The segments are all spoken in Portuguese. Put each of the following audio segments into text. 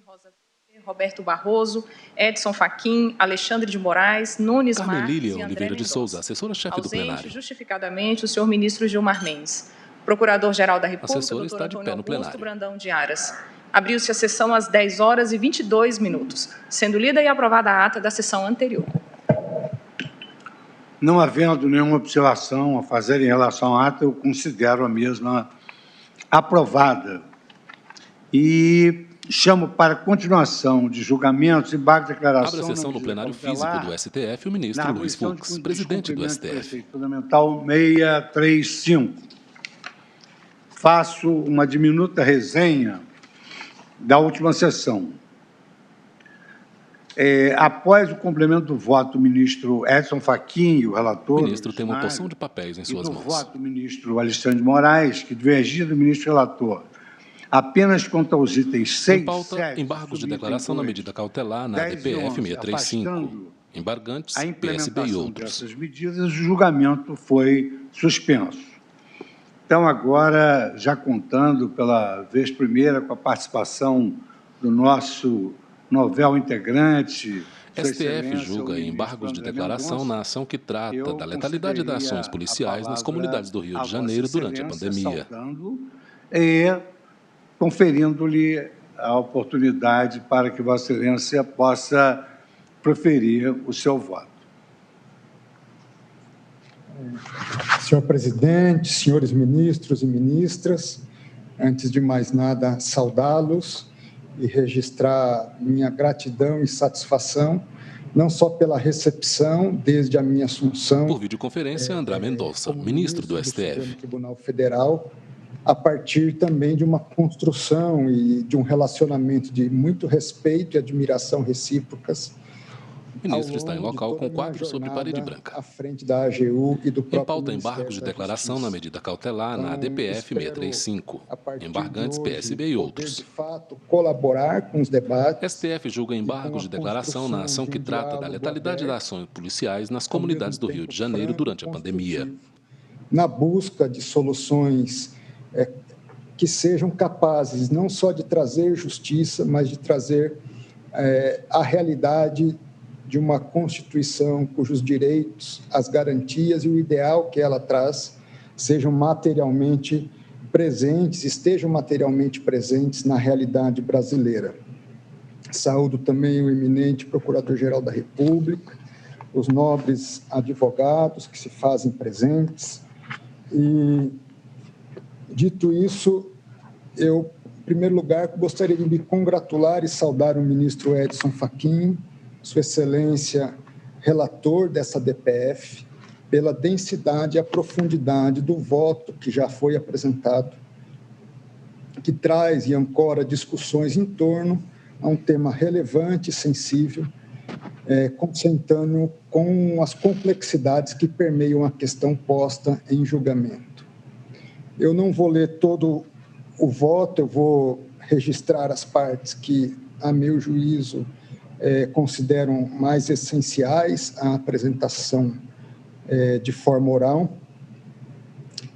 Rosa Weber, Roberto Barroso, Edson Fachin, Alexandre de Moraes, Nunes Carmen Marques Lilian e André Oliveira de Mendonça. Souza, assessora-chefe do Ausente, plenário. justificadamente, o senhor ministro Gilmar Mendes. Procurador-Geral da República, Assessora doutor está de Antônio pé no Augusto plenário. Brandão de Aras. Abriu-se a sessão às 10 horas e 22 minutos, sendo lida e aprovada a ata da sessão anterior. Não havendo nenhuma observação a fazer em relação à ata, eu considero a mesma aprovada. E chamo para continuação de julgamentos e embargo de declaração. Abre a sessão no plenário físico do STF o ministro Luiz Fux, presidente do STF. Fundamental 635. Faço uma diminuta resenha da última sessão. Após o complemento do voto do ministro Edson Fachin, o relator... O ministro tem uma porção de papéis em suas mãos. E do voto do ministro Alexandre de Moraes, que divergia do ministro relator, apenas quanto aos itens 6, em pauta, 7, embargos de declaração na medida cautelar na 10 e DPF 11, 635, embargantes, a PSB e implementação outros. dessas medidas, o julgamento foi suspenso. Então, agora, já contando pela vez primeira com a participação do nosso novel integrante... STF julga embargos de declaração na ação que trata da letalidade das ações policiais nas comunidades do Rio de Janeiro durante a pandemia. E conferindo-lhe a oportunidade para que Vossa Excelência possa proferir o seu voto. Senhor presidente, senhores ministros e ministras, antes de mais nada, saudá-los e registrar minha gratidão e satisfação, não só pela recepção desde a minha assunção... Por videoconferência, André Mendonça, ministro do STF. Tribunal Federal, a partir também de uma construção e de um relacionamento de muito respeito e admiração recíprocas. O ministro está em local com quadro sobre parede branca. À frente da AGU e do próprio em pauta, embargos de declaração na medida cautelar na DPF 635, embargantes, PSB e outros. De fato, colaborar com os debates. STF julga embargos de declaração na ação que trata da letalidade das ações policiais nas comunidades do Rio de Janeiro durante a pandemia. Na busca de soluções que sejam capazes não só de trazer justiça, mas de trazer a realidade de uma Constituição cujos direitos, as garantias e o ideal que ela traz sejam materialmente presentes, estejam materialmente presentes na realidade brasileira. Saúdo também o eminente Procurador-Geral da República, os nobres advogados que se fazem presentes. E, dito isso, eu, em primeiro lugar, gostaria de me congratular e saudar o ministro Edson Fachin, Sua Excelência, relator dessa DPF, pela densidade e a profundidade do voto que já foi apresentado, que traz e ancora discussões em torno a um tema relevante e sensível, concentrando com as complexidades que permeiam a questão posta em julgamento. Eu não vou ler todo o voto, eu vou registrar as partes que, a meu juízo, consideram mais essenciais à apresentação de forma oral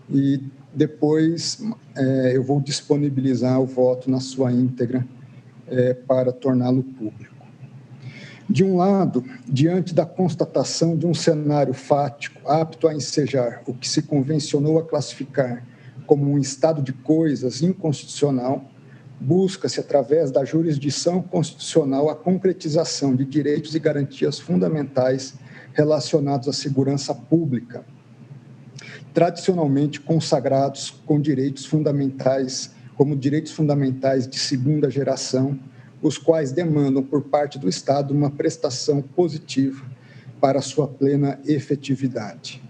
e depois eu vou disponibilizar o voto na sua íntegra para torná-lo público. De um lado, diante da constatação de um cenário fático apto a ensejar o que se convencionou a classificar como um estado de coisas inconstitucional, busca-se, através da jurisdição constitucional, a concretização de direitos e garantias fundamentais relacionados à segurança pública, tradicionalmente consagrados com direitos fundamentais, como direitos fundamentais de segunda geração, os quais demandam, por parte do Estado, uma prestação positiva para sua plena efetividade.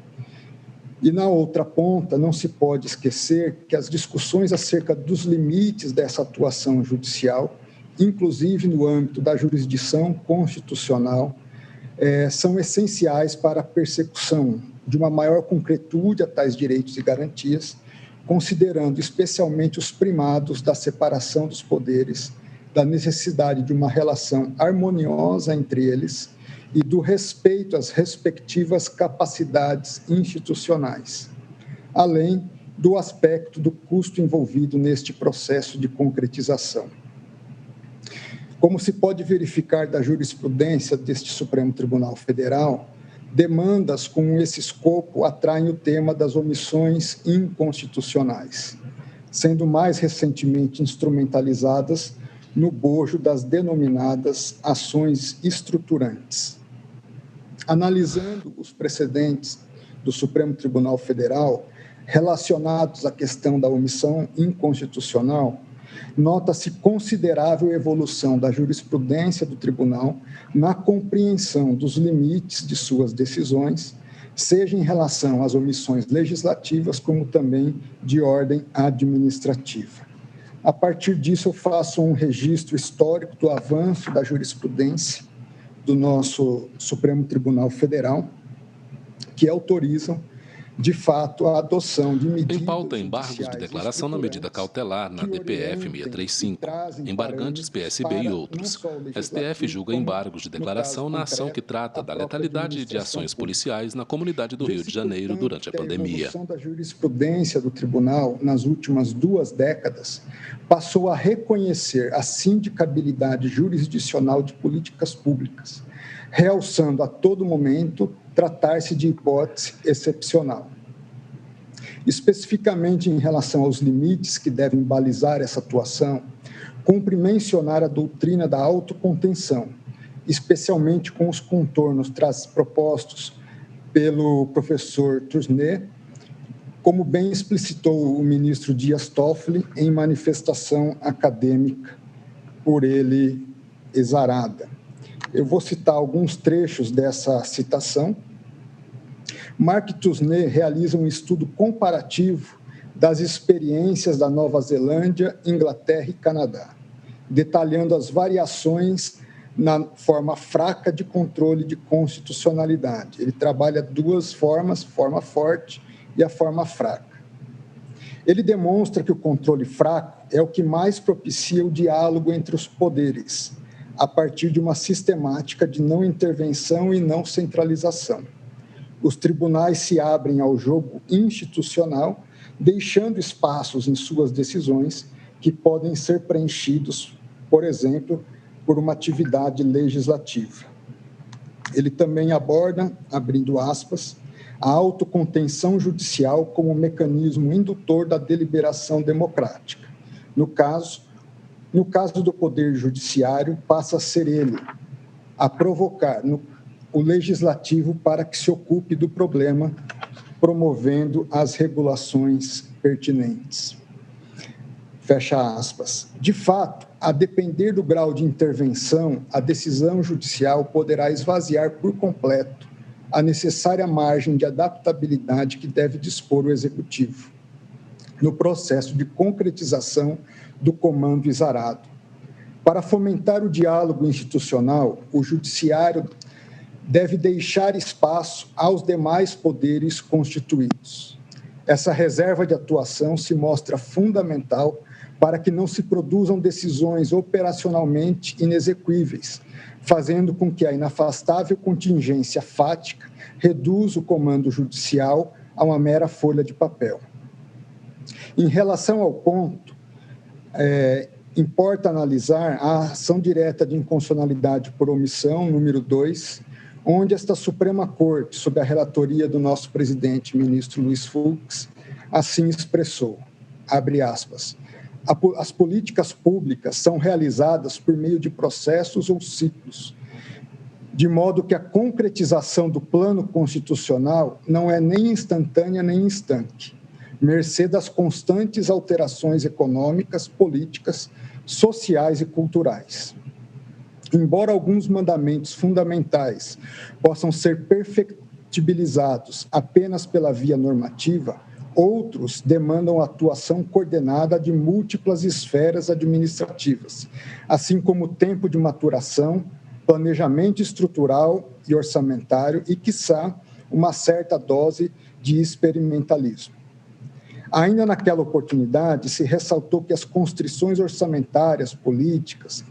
E, na outra ponta, não se pode esquecer que as discussões acerca dos limites dessa atuação judicial, inclusive no âmbito da jurisdição constitucional, são essenciais para a persecução de uma maior concretude a tais direitos e garantias, considerando especialmente os primados da separação dos poderes, da necessidade de uma relação harmoniosa entre eles e do respeito às respectivas capacidades institucionais, além do aspecto do custo envolvido neste processo de concretização. Como se pode verificar da jurisprudência deste Supremo Tribunal Federal, demandas com esse escopo atraem o tema das omissões inconstitucionais, sendo mais recentemente instrumentalizadas no bojo das denominadas ações estruturantes. Analisando os precedentes do Supremo Tribunal Federal relacionados à questão da omissão inconstitucional, nota-se considerável evolução da jurisprudência do tribunal na compreensão dos limites de suas decisões, seja em relação às omissões legislativas, como também de ordem administrativa. A partir disso, eu faço um registro histórico do avanço da jurisprudência do nosso Supremo Tribunal Federal, que autorizam, de fato, a adoção de medidas Em pauta, embargos de declaração na medida cautelar na DPF 635, embargantes PSB e outros. STF julga embargos de declaração na ação que trata da letalidade de ações policiais na comunidade do Rio de Janeiro durante a pandemia. A evolução da jurisprudência do tribunal nas últimas 2 décadas passou a reconhecer a sindicabilidade jurisdicional de políticas públicas, realçando a todo momento tratar-se de hipótese excepcional. Especificamente em relação aos limites que devem balizar essa atuação, cumpre mencionar a doutrina da autocontenção, especialmente com os contornos propostos pelo professor Tourné, como bem explicitou o ministro Dias Toffoli em manifestação acadêmica por ele exarada. Eu vou citar alguns trechos dessa citação. Marc Tourné realiza um estudo comparativo das experiências da Nova Zelândia, Inglaterra e Canadá, detalhando as variações na forma fraca de controle de constitucionalidade. Ele trabalha 2 formas, forma forte e a forma fraca. Ele demonstra que o controle fraco é o que mais propicia o diálogo entre os poderes, a partir de uma sistemática de não intervenção e não centralização. Os tribunais se abrem ao jogo institucional, deixando espaços em suas decisões que podem ser preenchidos, por exemplo, por uma atividade legislativa. Ele também aborda, abrindo aspas, a autocontenção judicial como mecanismo indutor da deliberação democrática. No caso do Poder Judiciário, passa a ser ele a provocar o Legislativo para que se ocupe do problema, promovendo as regulações pertinentes. Fecha aspas. De fato, a depender do grau de intervenção, a decisão judicial poderá esvaziar por completo a necessária margem de adaptabilidade que deve dispor o Executivo no processo de concretização do comando exarado. Para fomentar o diálogo institucional, o Judiciário deve deixar espaço aos demais poderes constituídos. Essa reserva de atuação se mostra fundamental para que não se produzam decisões operacionalmente inexequíveis, fazendo com que a inafastável contingência fática reduza o comando judicial a uma mera folha de papel. Em relação ao ponto, importa analisar a ação direta de inconstitucionalidade por omissão, número 2, onde esta Suprema Corte, sob a relatoria do nosso presidente, ministro Luiz Fux, assim expressou, abre aspas, as políticas públicas são realizadas por meio de processos ou ciclos, de modo que a concretização do plano constitucional não é nem instantânea nem instante, mercê das constantes alterações econômicas, políticas, sociais e culturais. Embora alguns mandamentos fundamentais possam ser perfectibilizados apenas pela via normativa, outros demandam atuação coordenada de múltiplas esferas administrativas, assim como tempo de maturação, planejamento estrutural e orçamentário e, quiçá, uma certa dose de experimentalismo. Ainda naquela oportunidade, se ressaltou que as constrições orçamentárias, políticas,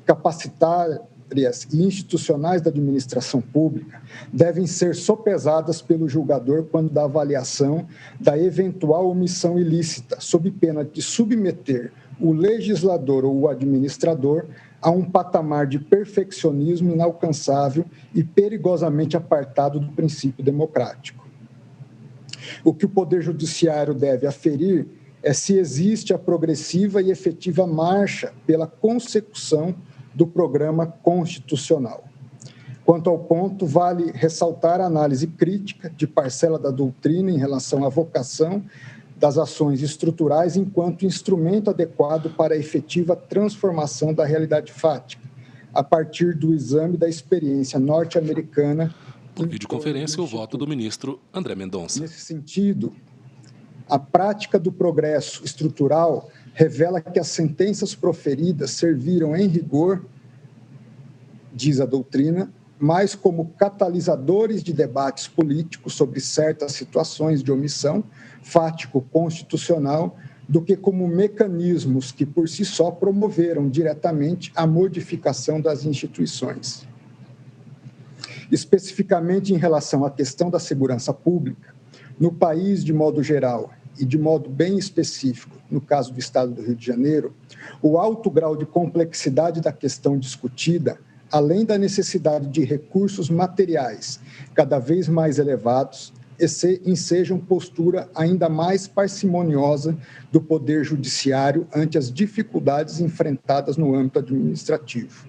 capacitárias e institucionais da administração pública devem ser sopesadas pelo julgador quando da avaliação da eventual omissão ilícita, sob pena de submeter o legislador ou o administrador a um patamar de perfeccionismo inalcançável e perigosamente apartado do princípio democrático. O que o Poder Judiciário deve aferir é se existe a progressiva e efetiva marcha pela consecução do programa constitucional. Quanto ao ponto, vale ressaltar a análise crítica de parcela da doutrina em relação à vocação das ações estruturais enquanto instrumento adequado para a efetiva transformação da realidade fática, a partir do exame da experiência norte-americana. Por videoconferência, o voto do ministro André Mendonça. Nesse sentido, a prática do progresso estrutural revela que as sentenças proferidas serviram, em rigor, diz a doutrina, mais como catalisadores de debates políticos sobre certas situações de omissão fático-constitucional do que como mecanismos que, por si só, promoveram diretamente a modificação das instituições. Especificamente em relação à questão da segurança pública, no país de modo geral e de modo bem específico, no caso do Estado do Rio de Janeiro, o alto grau de complexidade da questão discutida, além da necessidade de recursos materiais cada vez mais elevados, ensejam postura ainda mais parcimoniosa do Poder Judiciário ante as dificuldades enfrentadas no âmbito administrativo.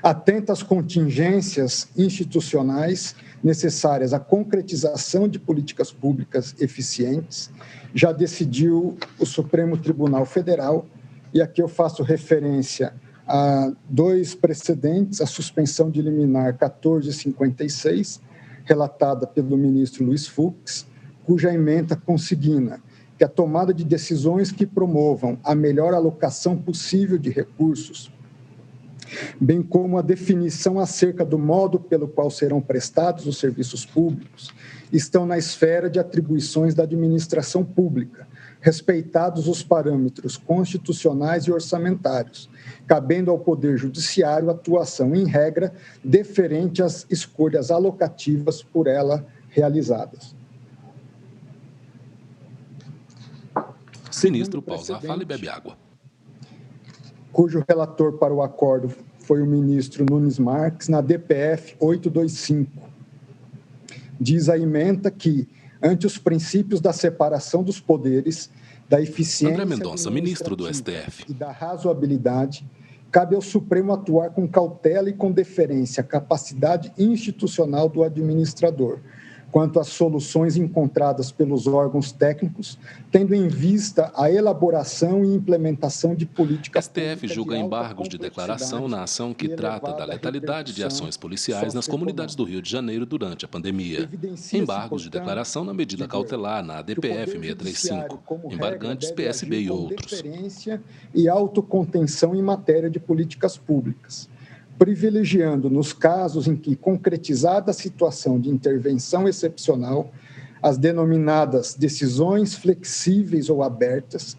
Atenta às contingências institucionais necessárias à concretização de políticas públicas eficientes, já decidiu o Supremo Tribunal Federal, e aqui eu faço referência a dois precedentes, a suspensão de liminar 1456, relatada pelo ministro Luiz Fux, cuja ementa consigna que a tomada de decisões que promovam a melhor alocação possível de recursos, bem como a definição acerca do modo pelo qual serão prestados os serviços públicos, estão na esfera de atribuições da administração pública, respeitados os parâmetros constitucionais e orçamentários, cabendo ao Poder Judiciário atuação, em regra, deferente às escolhas alocativas por ela realizadas. Ministro pausa a fala e bebe água. Cujo relator para o acordo foi o ministro Nunes Marques, na DPF 825. Diz a ementa que, ante os princípios da separação dos poderes, da eficiência André Mendonça, ministro do STF, e da razoabilidade, cabe ao Supremo atuar com cautela e com deferência à capacidade institucional do administrador, quanto às soluções encontradas pelos órgãos técnicos, tendo em vista a elaboração e implementação de políticas públicas. STF julga embargos de declaração na ação que trata da letalidade de ações policiais nas comunidades do Rio de Janeiro durante a pandemia. Embargos de declaração na medida cautelar na ADPF 635, embargantes PSB e outros. E autocontenção em matéria de políticas públicas, privilegiando, nos casos em que concretizada a situação de intervenção excepcional, as denominadas decisões flexíveis ou abertas,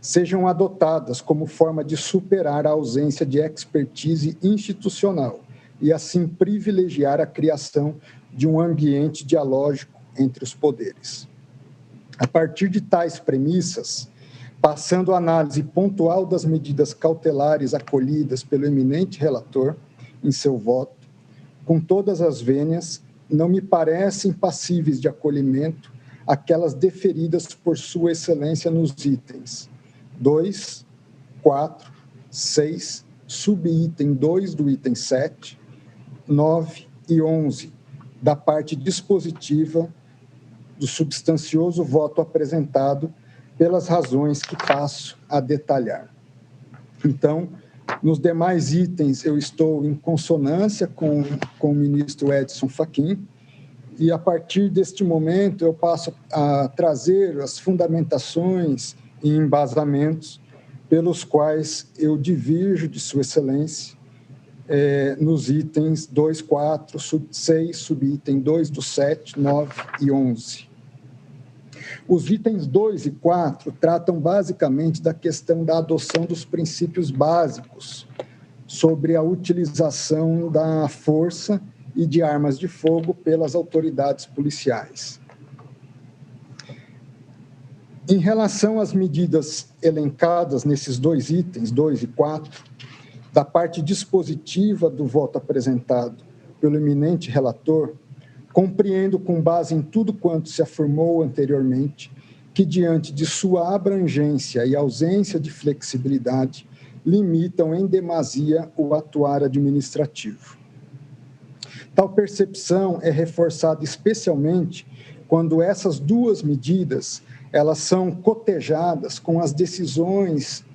sejam adotadas como forma de superar a ausência de expertise institucional e, assim, privilegiar a criação de um ambiente dialógico entre os poderes. A partir de tais premissas, passando a análise pontual das medidas cautelares acolhidas pelo eminente relator em seu voto, com todas as vênias, não me parecem passíveis de acolhimento aquelas deferidas por Sua Excelência nos itens 2, 4, 6, subitem 2 do item 7, 9 e 11, da parte dispositiva do substancioso voto apresentado, pelas razões que passo a detalhar. Então, nos demais itens, eu estou em consonância com o ministro Edson Fachin, e a partir deste momento eu passo a trazer as fundamentações e embasamentos pelos quais eu divirjo de Sua Excelência nos itens 2, 4, 6, subitem 2 do 7, 9 e 11. Os itens 2 e 4 tratam basicamente da questão da adoção dos princípios básicos sobre a utilização da força e de armas de fogo pelas autoridades policiais. Em relação às medidas elencadas nesses dois itens, 2 e 4, da parte dispositiva do voto apresentado pelo eminente relator, compreendo, com base em tudo quanto se afirmou anteriormente, que, diante de sua abrangência e ausência de flexibilidade, limitam em demasia o atuar administrativo. Tal percepção é reforçada especialmente quando essas duas medidas elas são cotejadas com as decisões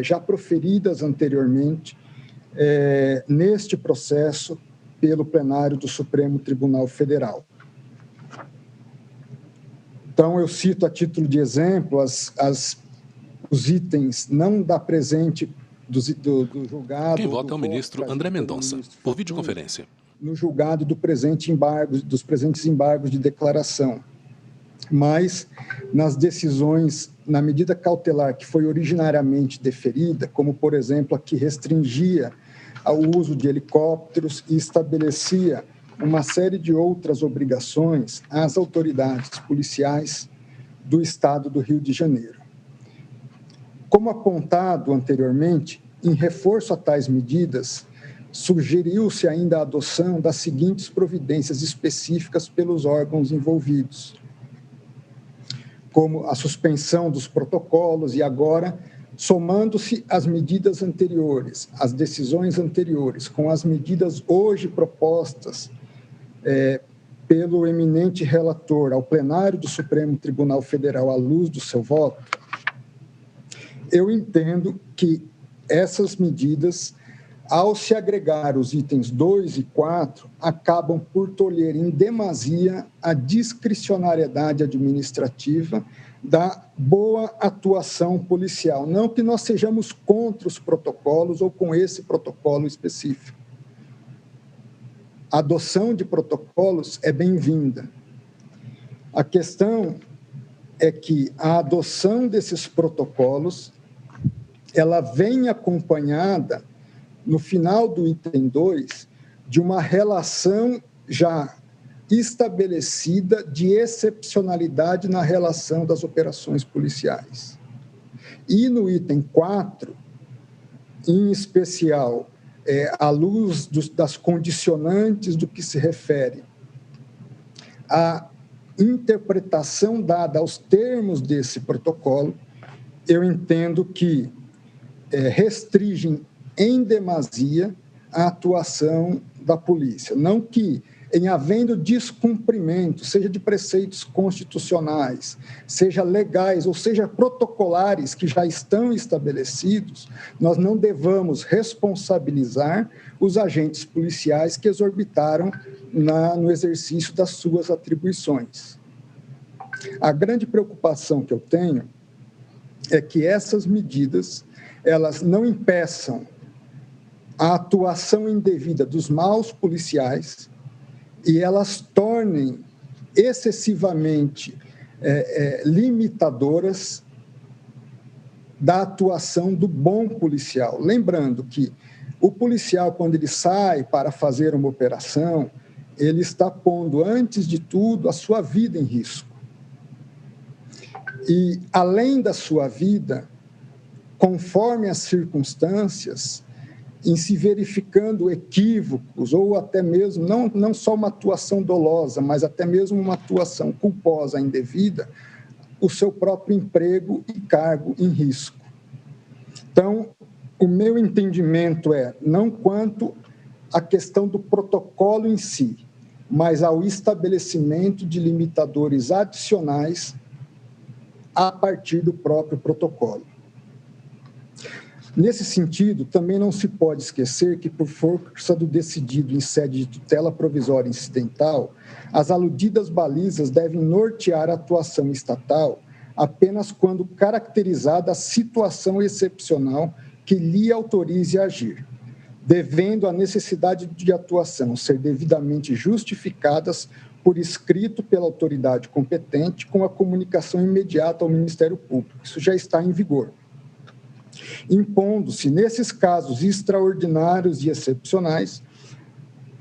já proferidas anteriormente neste processo pelo plenário do Supremo Tribunal Federal. Então, eu cito a título de exemplo os itens não da presente do julgado... Quem vota é o ministro André Mendonça, por videoconferência. No julgado dos presentes embargos de declaração, mas nas decisões, na medida cautelar que foi originariamente deferida, como, por exemplo, a que restringia o uso de helicópteros e estabelecia uma série de outras obrigações às autoridades policiais do Estado do Rio de Janeiro. Como apontado anteriormente, em reforço a tais medidas, sugeriu-se ainda a adoção das seguintes providências específicas pelos órgãos envolvidos, como a suspensão dos protocolos e agora, somando-se as medidas anteriores, as decisões anteriores, com as medidas hoje propostas pelo eminente relator ao plenário do Supremo Tribunal Federal à luz do seu voto, eu entendo que essas medidas, ao se agregar os itens 2 e 4, acabam por tolher em demasia a discricionariedade administrativa da boa atuação policial. Não que nós sejamos contra os protocolos ou com esse protocolo específico. A adoção de protocolos é bem-vinda. A questão é que a adoção desses protocolos, ela vem acompanhada, no final do item 2, de uma relação já estabelecida de excepcionalidade na relação das operações policiais. E no item 4, em especial, à luz das condicionantes do que se refere à interpretação dada aos termos desse protocolo, eu entendo que restringem em demasia a atuação da polícia. Não que, em havendo descumprimento, seja de preceitos constitucionais, seja legais ou seja protocolares que já estão estabelecidos, nós não devamos responsabilizar os agentes policiais que exorbitaram no exercício das suas atribuições. A grande preocupação que eu tenho é que essas medidas elas não impeçam a atuação indevida dos maus policiais e elas tornem excessivamente limitadoras da atuação do bom policial. Lembrando que o policial, quando ele sai para fazer uma operação, ele está pondo, antes de tudo, a sua vida em risco. E, além da sua vida, conforme as circunstâncias, em se verificando equívocos ou até mesmo, não só uma atuação dolosa, mas até mesmo uma atuação culposa indevida, o seu próprio emprego e cargo em risco. Então, o meu entendimento não quanto à questão do protocolo em si, mas ao estabelecimento de limitadores adicionais a partir do próprio protocolo. Nesse sentido, também não se pode esquecer que, por força do decidido em sede de tutela provisória incidental, as aludidas balizas devem nortear a atuação estatal apenas quando caracterizada a situação excepcional que lhe autorize a agir, devendo a necessidade de atuação ser devidamente justificadas por escrito pela autoridade competente com a comunicação imediata ao Ministério Público. Isso já está em vigor. Impondo-se, nesses casos extraordinários e excepcionais,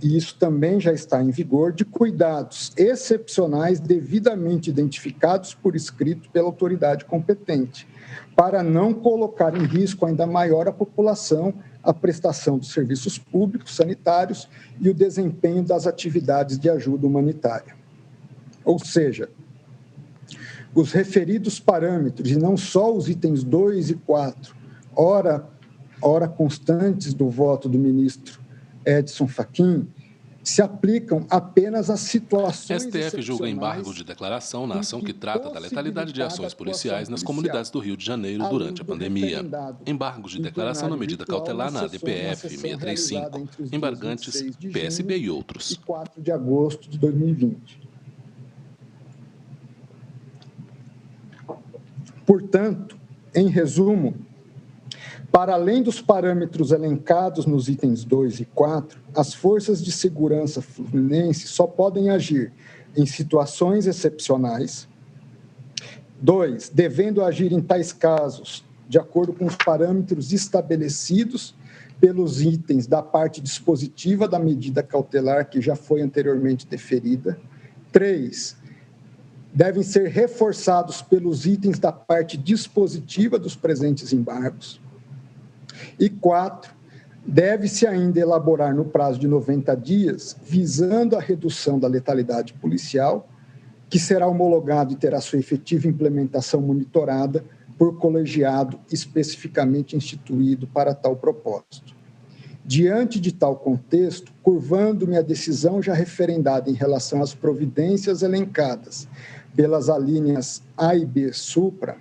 e isso também já está em vigor, de cuidados excepcionais devidamente identificados por escrito pela autoridade competente, para não colocar em risco ainda maior a população, a prestação dos serviços públicos sanitários e o desempenho das atividades de ajuda humanitária. Ou seja, os referidos parâmetros, e não só os itens 2 e 4, ora constantes do voto do ministro Edson Fachin, se aplicam apenas às situações STF julga embargo de declaração na ação que trata da letalidade de ações policiais nas comunidades do Rio de Janeiro durante a pandemia. Embargos de declaração na medida cautelar na ADPF 635, embargantes, PSB e outros. E 4 de agosto de 2020. Portanto, em resumo, para além dos parâmetros elencados nos itens 2 e 4, as forças de segurança fluminenses só podem agir em situações excepcionais. 2, devendo agir em tais casos de acordo com os parâmetros estabelecidos pelos itens da parte dispositiva da medida cautelar que já foi anteriormente deferida. 3, devem ser reforçados pelos itens da parte dispositiva dos presentes embargos. E 4, deve-se ainda elaborar no prazo de 90 dias, visando a redução da letalidade policial, que será homologado e terá sua efetiva implementação monitorada por colegiado especificamente instituído para tal propósito. Diante de tal contexto, curvando-me a decisão já referendada em relação às providências elencadas pelas alíneas A e B supra,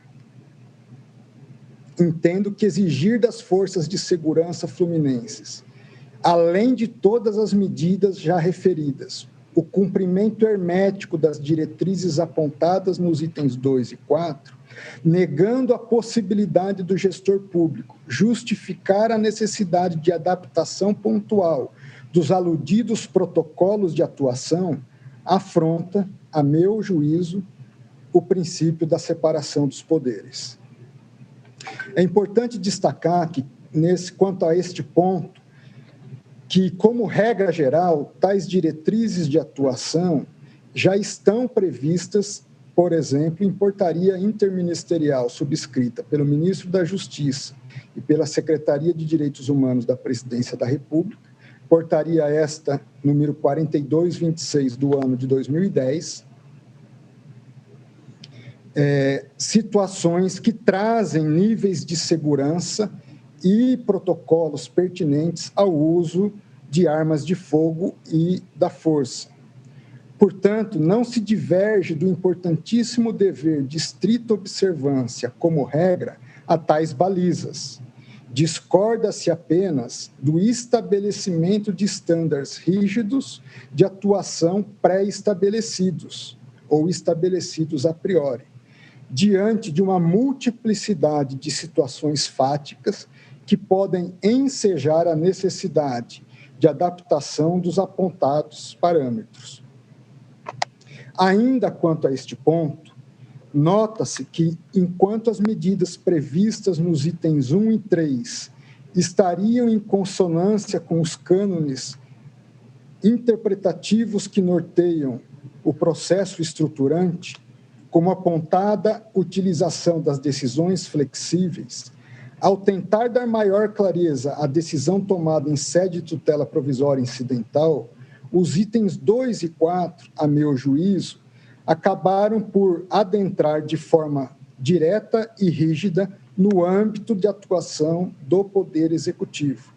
entendo que exigir das forças de segurança fluminenses, além de todas as medidas já referidas, o cumprimento hermético das diretrizes apontadas nos itens 2 e 4, negando a possibilidade do gestor público justificar a necessidade de adaptação pontual dos aludidos protocolos de atuação, afronta, a meu juízo, o princípio da separação dos poderes. É importante destacar que, quanto a este ponto, que, como regra geral, tais diretrizes de atuação já estão previstas, por exemplo, em portaria interministerial subscrita pelo Ministro da Justiça e pela Secretaria de Direitos Humanos da Presidência da República, portaria esta número 4226 do ano de 2010, situações que trazem níveis de segurança e protocolos pertinentes ao uso de armas de fogo e da força. Portanto, não se diverge do importantíssimo dever de estrita observância, como regra, a tais balizas. Discorda-se apenas do estabelecimento de estándares rígidos de atuação pré-estabelecidos ou estabelecidos a priori, diante de uma multiplicidade de situações fáticas que podem ensejar a necessidade de adaptação dos apontados parâmetros. Ainda quanto a este ponto, nota-se que, enquanto as medidas previstas nos itens 1 e 3 estariam em consonância com os cânones interpretativos que norteiam o processo estruturante, como apontada utilização das decisões flexíveis, ao tentar dar maior clareza à decisão tomada em sede de tutela provisória incidental, os itens 2 e 4, a meu juízo, acabaram por adentrar de forma direta e rígida no âmbito de atuação do Poder Executivo,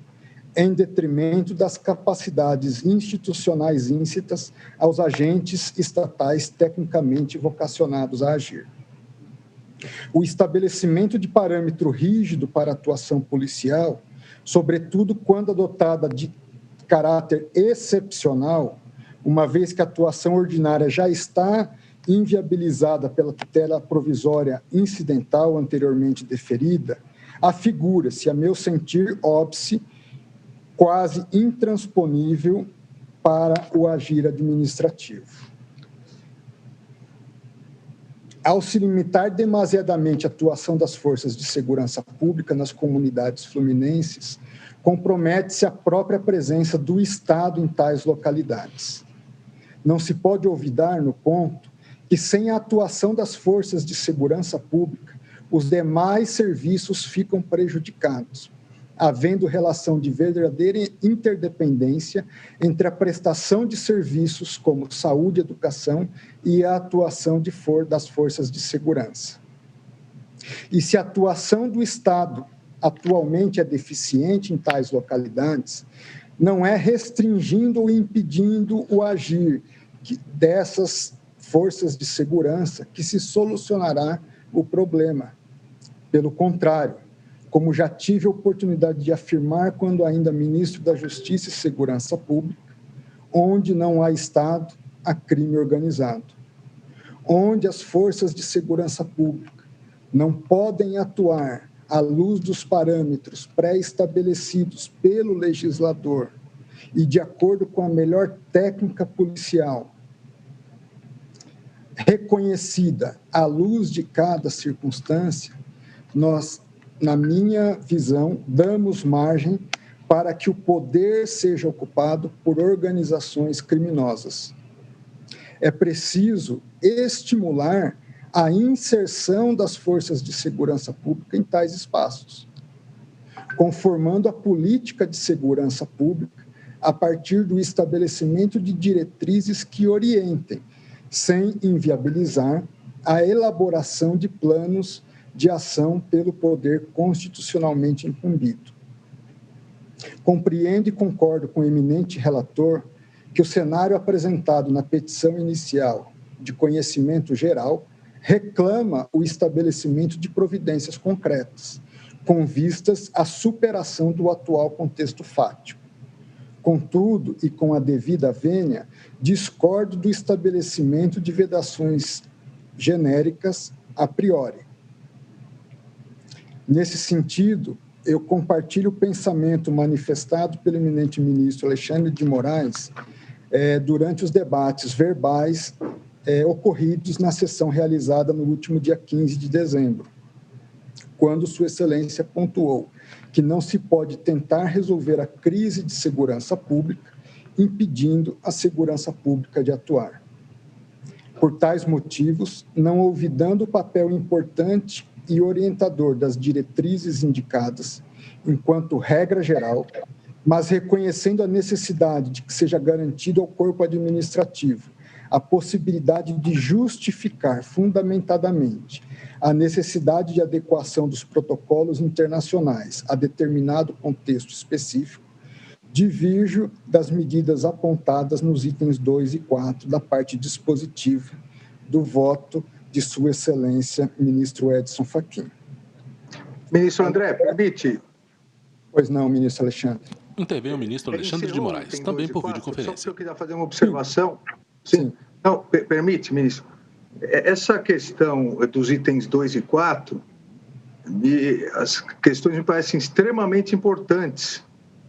em detrimento das capacidades institucionais íncitas aos agentes estatais tecnicamente vocacionados a agir. O estabelecimento de parâmetro rígido para a atuação policial, sobretudo quando adotada de caráter excepcional, uma vez que a atuação ordinária já está inviabilizada pela tutela provisória incidental anteriormente deferida, afigura-se, a meu sentir, óbice quase intransponível para o agir administrativo. Ao se limitar demasiadamente a atuação das forças de segurança pública nas comunidades fluminenses, compromete-se a própria presença do Estado em tais localidades. Não se pode olvidar, no ponto, que sem a atuação das forças de segurança pública, os demais serviços ficam prejudicados, havendo relação de verdadeira interdependência entre a prestação de serviços como saúde e educação e a atuação das forças de segurança. E se a atuação do Estado atualmente é deficiente em tais localidades, não é restringindo ou impedindo o agir dessas forças de segurança que se solucionará o problema. Pelo contrário, como já tive a oportunidade de afirmar quando ainda ministro da Justiça e Segurança Pública, onde não há Estado, há crime organizado. Onde as forças de segurança pública não podem atuar à luz dos parâmetros pré-estabelecidos pelo legislador e de acordo com a melhor técnica policial, reconhecida à luz de cada circunstância, nós, na minha visão, damos margem para que o poder seja ocupado por organizações criminosas. É preciso estimular a inserção das forças de segurança pública em tais espaços, conformando a política de segurança pública a partir do estabelecimento de diretrizes que orientem, sem inviabilizar, a elaboração de planos de ação pelo poder constitucionalmente incumbido. Compreendo e concordo com o eminente relator que o cenário apresentado na petição inicial de conhecimento geral reclama o estabelecimento de providências concretas, com vistas à superação do atual contexto fático. Contudo, e com a devida vênia, discordo do estabelecimento de vedações genéricas a priori. Nesse sentido, eu compartilho o pensamento manifestado pelo eminente ministro Alexandre de Moraes durante os debates verbais ocorridos na sessão realizada no último dia 15 de dezembro, quando Sua Excelência pontuou que não se pode tentar resolver a crise de segurança pública impedindo a segurança pública de atuar. Por tais motivos, não olvidando o papel importante e orientador das diretrizes indicadas enquanto regra geral, mas reconhecendo a necessidade de que seja garantido ao corpo administrativo a possibilidade de justificar fundamentadamente a necessidade de adequação dos protocolos internacionais a determinado contexto específico, divirjo das medidas apontadas nos itens 2 e 4 da parte dispositiva do voto de Sua Excelência, ministro Edson Fachin. Ministro André, permite? Pois não, ministro Alexandre. Intervém o ministro Alexandre de Moraes, também por videoconferência. Só que eu queria fazer uma observação. Sim. Não, permite, ministro. Essa questão dos itens 2 e 4, as questões me parecem extremamente importantes,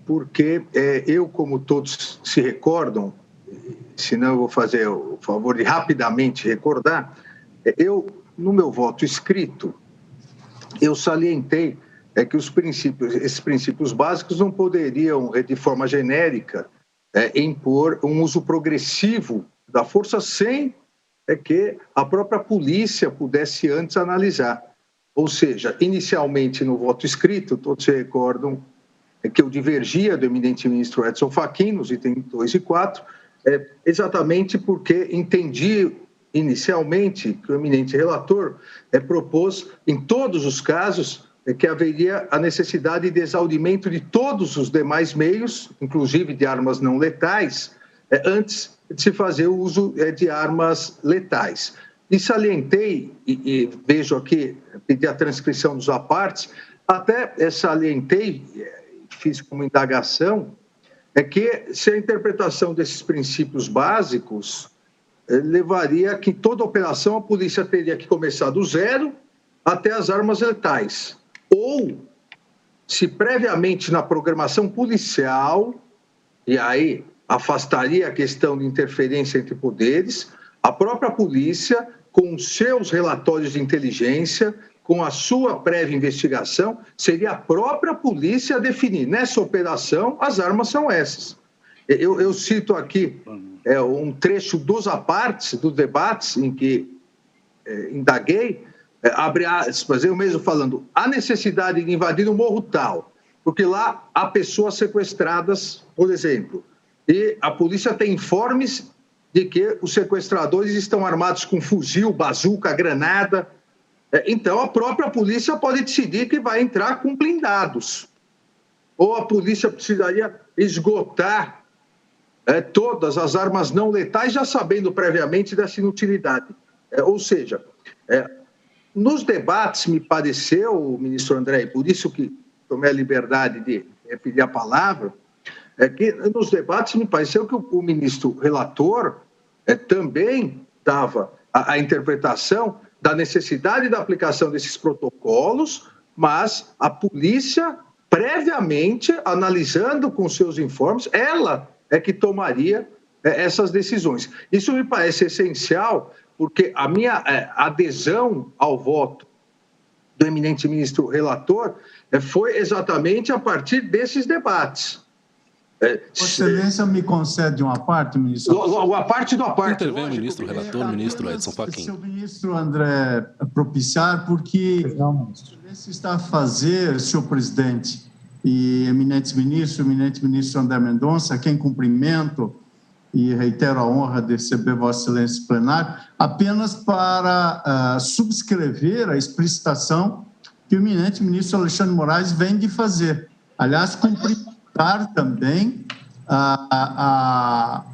porque eu, como todos se recordam, senão eu vou fazer o favor de rapidamente recordar, no meu voto escrito, eu salientei que esses princípios básicos não poderiam, de forma genérica, impor um uso progressivo da força sem que a própria polícia pudesse antes analisar. Ou seja, inicialmente no voto escrito, todos se recordam que eu divergia do eminente ministro Edson Fachin nos itens 2 e 4, exatamente porque entendi inicialmente que o eminente relator propôs, em todos os casos, que haveria a necessidade de exaurimento de todos os demais meios, inclusive de armas não letais, antes de se fazer o uso de armas letais. E salientei, e vejo aqui, pedi a transcrição dos apartes, até salientei, fiz como indagação, que se a interpretação desses princípios básicos levaria que toda operação a polícia teria que começar do zero até as armas letais. Ou, se previamente na programação policial, e aí afastaria a questão de interferência entre poderes, a própria polícia, com seus relatórios de inteligência, com a sua prévia investigação, seria a própria polícia definir. Nessa operação, as armas são essas. Eu cito aqui um trecho dos apartes, dos debates em que indaguei, abre aspas, eu mesmo falando, a necessidade de invadir o morro tal, porque lá há pessoas sequestradas, por exemplo, e a polícia tem informes de que os sequestradores estão armados com fuzil, bazuca, granada. Então, a própria polícia pode decidir que vai entrar com blindados. Ou a polícia precisaria esgotar todas as armas não letais, já sabendo previamente dessa inutilidade. Ou seja, nos debates, me pareceu, ministro André, e por isso que tomei a liberdade de pedir a palavra, que nos debates me pareceu que o ministro relator também dava a interpretação da necessidade da aplicação desses protocolos, mas a polícia, previamente, analisando com seus informes, ela é que tomaria essas decisões. Isso me parece essencial, porque a minha adesão ao voto do eminente ministro relator foi exatamente a partir desses debates. Excelência me concede uma parte, ministro? A parte do aparte. Intervém o ministro relator, ministro Edson Fachin. Se o ministro André propiciar, porque a Excelência está a fazer, senhor presidente, e eminente ministro André Mendonça, a quem cumprimento e reitero a honra de receber Vossa Excelência plenário, apenas para subscrever a explicitação que o eminente ministro Alexandre Moraes vem de fazer. Aliás, cumprimentar também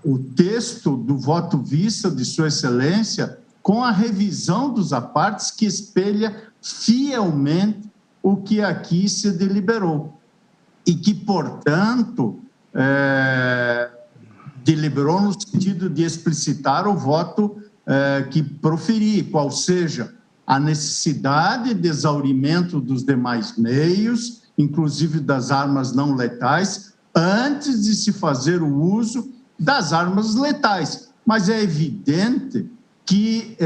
o texto do voto vista de Sua Excelência com a revisão dos apartes que espelha fielmente o que aqui se deliberou e que, portanto, deliberou no sentido de explicitar o voto que proferi, qual seja a necessidade de exaurimento dos demais meios, inclusive das armas não letais, antes de se fazer o uso das armas letais. Mas é evidente que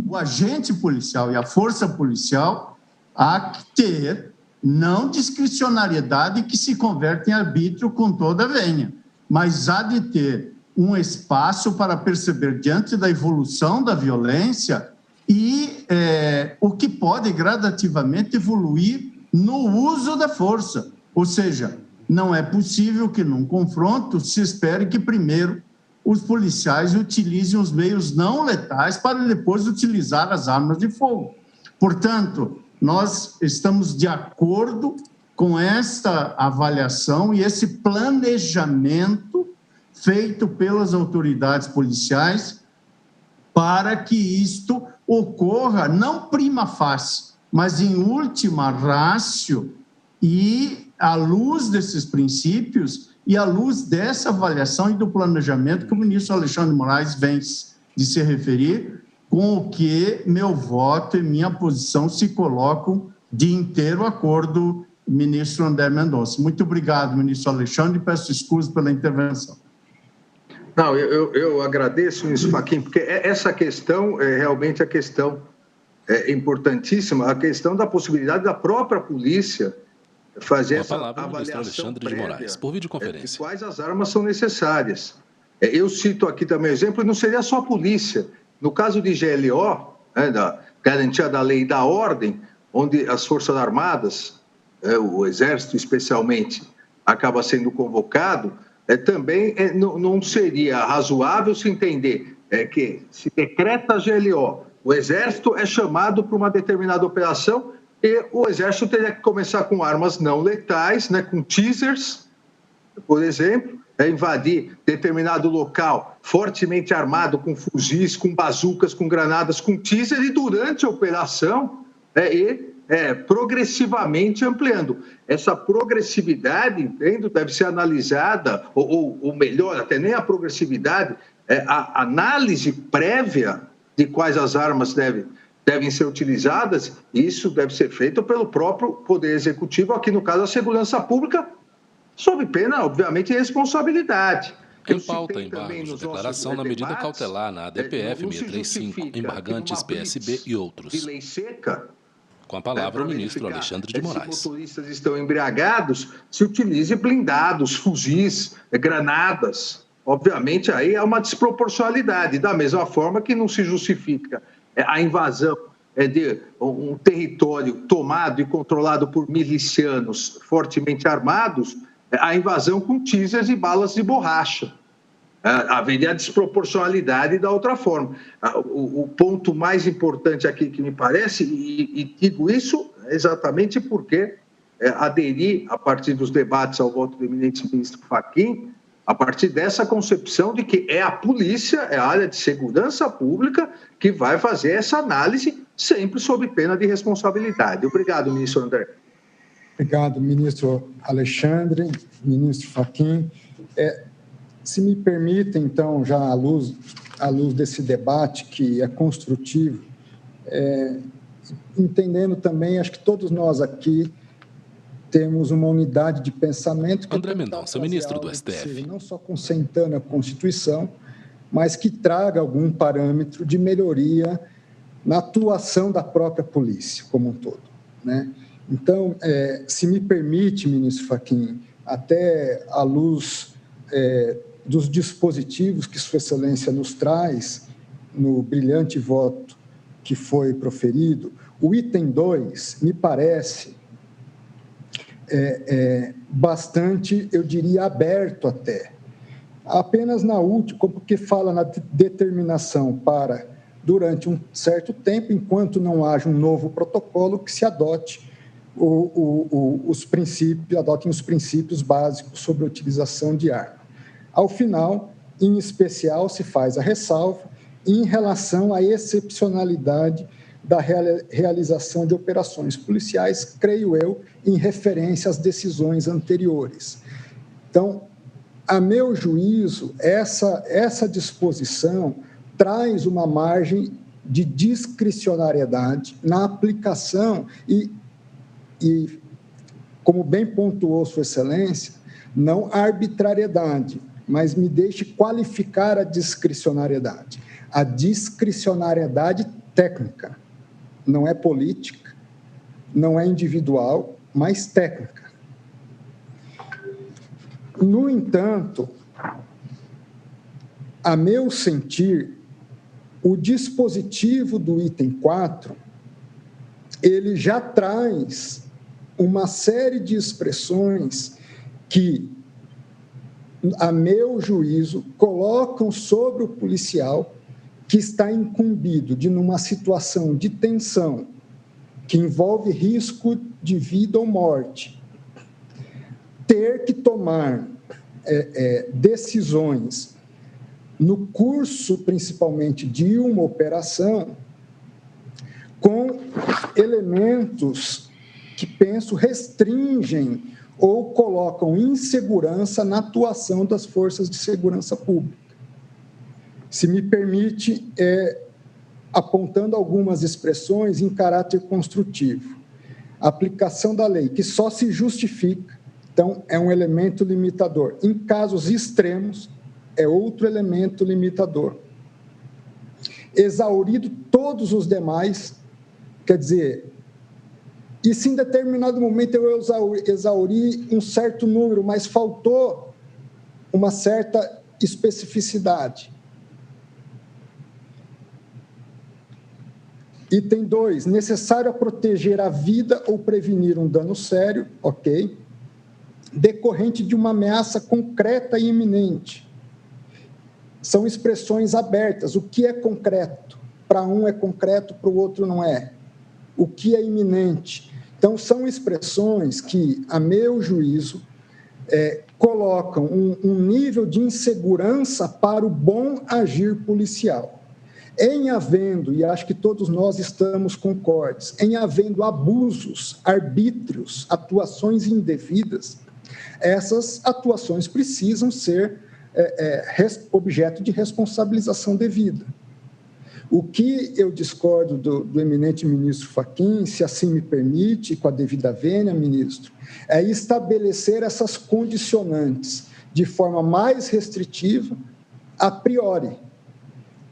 o agente policial e a força policial há que ter não discricionariedade que se converte em arbítrio com toda a venha, mas há de ter um espaço para perceber diante da evolução da violência e o que pode gradativamente evoluir no uso da força. Ou seja, não é possível que num confronto se espere que primeiro os policiais utilizem os meios não letais para depois utilizar as armas de fogo. Portanto, nós estamos de acordo com esta avaliação e esse planejamento feito pelas autoridades policiais para que isto ocorra não prima facie, mas em última ratio e à luz desses princípios e à luz dessa avaliação e do planejamento que o ministro Alexandre Moraes vem de se referir, com o que meu voto e minha posição se colocam de inteiro acordo, ministro André Mendonça. Muito obrigado, ministro Alexandre, e peço desculpas pela intervenção. Não, eu agradeço, ministro Fachin, porque essa questão é realmente a questão importantíssima, a questão da possibilidade da própria polícia fazer essa avaliação Alexandre de Moraes, por videoconferência. De quais as armas são necessárias. Eu cito aqui também exemplo, e não seria só a polícia. No caso de GLO, da garantia da lei e da ordem, onde as Forças Armadas, o Exército especialmente, acaba sendo convocado, também não seria razoável se entender que se decreta a GLO, o Exército é chamado para uma determinada operação e o Exército teria que começar com armas não letais, com teasers, por exemplo, invadir determinado local fortemente armado com fuzis, com bazucas, com granadas, com teaser e durante a operação progressivamente ampliando. Essa progressividade, entendo, deve ser analisada, ou melhor, até nem a progressividade, a análise prévia de quais as armas devem ser utilizadas, isso deve ser feito pelo próprio Poder Executivo, aqui no caso a Segurança Pública, sob pena, obviamente, de responsabilidade. Em pauta, embargos de declaração na medida cautelar na ADPF 635, embargantes PSB e outros. De lei seca, Com a palavra o ministro Alexandre de Moraes. Se motoristas estão embriagados, se utilize blindados, fuzis, granadas. Obviamente, aí é uma desproporcionalidade, da mesma forma que não se justifica a invasão de um território tomado e controlado por milicianos fortemente armados, a invasão com teasers e balas de borracha. Haveria a desproporcionalidade da outra forma. O ponto mais importante aqui que me parece, e digo isso exatamente porque aderi, a partir dos debates ao voto do eminente ministro Fachin, a partir dessa concepção de que é a polícia, é a área de segurança pública que vai fazer essa análise sempre sob pena de responsabilidade. Obrigado, ministro André. Obrigado, ministro Alexandre, ministro Fachin. Se me permitem, então, já à luz desse debate que é construtivo, entendendo também, acho que todos nós aqui temos uma unidade de pensamento que André Mendonça, ministro do STF. Seja não só consentâneo à Constituição, mas que traga algum parâmetro de melhoria na atuação da própria polícia como um todo, né? Então, se me permite, ministro Fachin, até à luz dos dispositivos que Sua Excelência nos traz no brilhante voto que foi proferido, o item 2 me parece bastante, eu diria, aberto até. Apenas na última, porque fala na determinação para, durante um certo tempo, enquanto não haja um novo protocolo, que se adote adotem os princípios básicos sobre a utilização de arma. Ao final, em especial, se faz a ressalva em relação à excepcionalidade da realização de operações policiais, creio eu, em referência às decisões anteriores. Então, a meu juízo, essa disposição traz uma margem de discricionariedade na aplicação e, como bem pontuou Sua Excelência, não arbitrariedade, mas me deixe qualificar a discricionariedade. A discricionariedade técnica, não é política, não é individual, mas técnica. No entanto, a meu sentir, o dispositivo do item 4, ele já traz uma série de expressões que, a meu juízo, colocam sobre o policial que está incumbido de, numa situação de tensão, que envolve risco de vida ou morte, ter que tomar decisões no curso, principalmente, de uma operação, com elementos que, penso, restringem ou colocam insegurança na atuação das forças de segurança pública. Se me permite, apontando algumas expressões em caráter construtivo. A aplicação da lei, que só se justifica, então, é um elemento limitador. Em casos extremos, é outro elemento limitador. Exaurido todos os demais, quer dizer, e se em determinado momento eu exauri um certo número, mas faltou uma certa especificidade. Item 2, necessário a proteger a vida ou prevenir um dano sério, ok, decorrente de uma ameaça concreta e iminente. São expressões abertas. O que é concreto? Para um é concreto, para o outro não é. O que é iminente? Então, são expressões que, a meu juízo, colocam um nível de insegurança para o bom agir policial. Em havendo, e acho que todos nós estamos concordes, em havendo abusos, arbítrios, atuações indevidas, essas atuações precisam ser objeto de responsabilização devida. O que eu discordo do eminente ministro Fachin, se assim me permite, com a devida vênia, ministro, é estabelecer essas condicionantes de forma mais restritiva, a priori,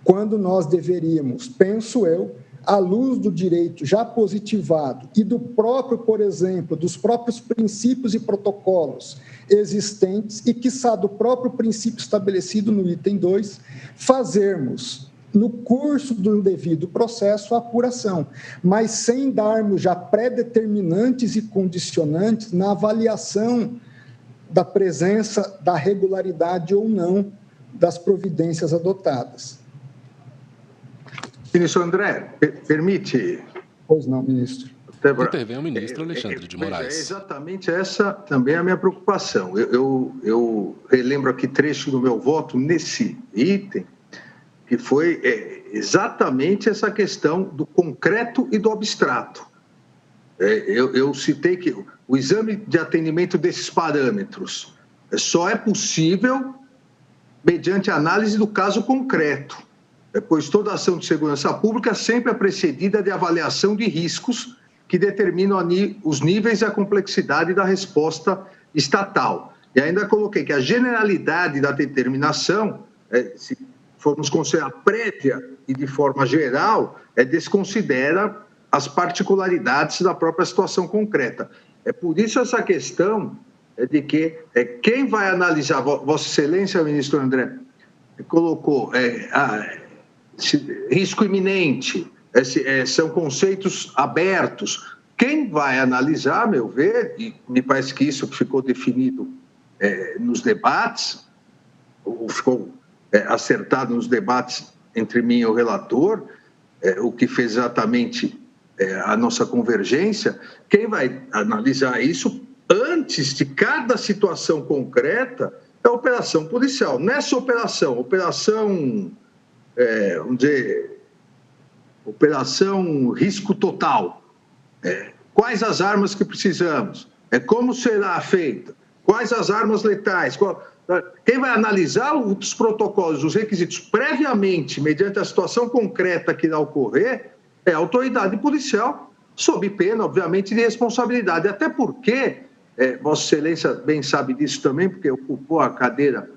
quando nós deveríamos, penso eu, à luz do direito já positivado e do próprio, por exemplo, dos próprios princípios e protocolos existentes e, quiçá, do próprio princípio estabelecido no item 2, fazermos, no curso do devido processo, a apuração, mas sem darmos já pré-determinantes e condicionantes na avaliação da presença, da regularidade ou não das providências adotadas. Ministro André, permite? Pois não, ministro. Intervém o ministro Alexandre de Moraes. É exatamente essa também a minha preocupação. Eu relembro aqui trecho do meu voto nesse item, que foi exatamente essa questão do concreto e do abstrato. Eu citei que o exame de atendimento desses parâmetros só é possível mediante análise do caso concreto, pois toda ação de segurança pública sempre é precedida de avaliação de riscos que determinam os níveis e a complexidade da resposta estatal. E ainda coloquei que a generalidade da determinação, se formos considerar prévia e de forma geral, desconsidera as particularidades da própria situação concreta. É por isso essa questão de que quem vai analisar, Vossa Excelência, ministro André, colocou risco iminente, são conceitos abertos. Quem vai analisar, a meu ver, e me parece que isso ficou definido nos debates, ou ficou acertado nos debates entre mim e o relator, o que fez exatamente a nossa convergência, quem vai analisar isso antes de cada situação concreta é a operação policial. Nessa operação, vamos dizer, operação risco total. Quais as armas que precisamos? Como será feita? Quais as armas letais? Quem vai analisar os protocolos, os requisitos previamente, mediante a situação concreta que irá ocorrer, é a autoridade policial, sob pena, obviamente, de responsabilidade. Até porque, Vossa Excelência bem sabe disso também, porque ocupou a cadeira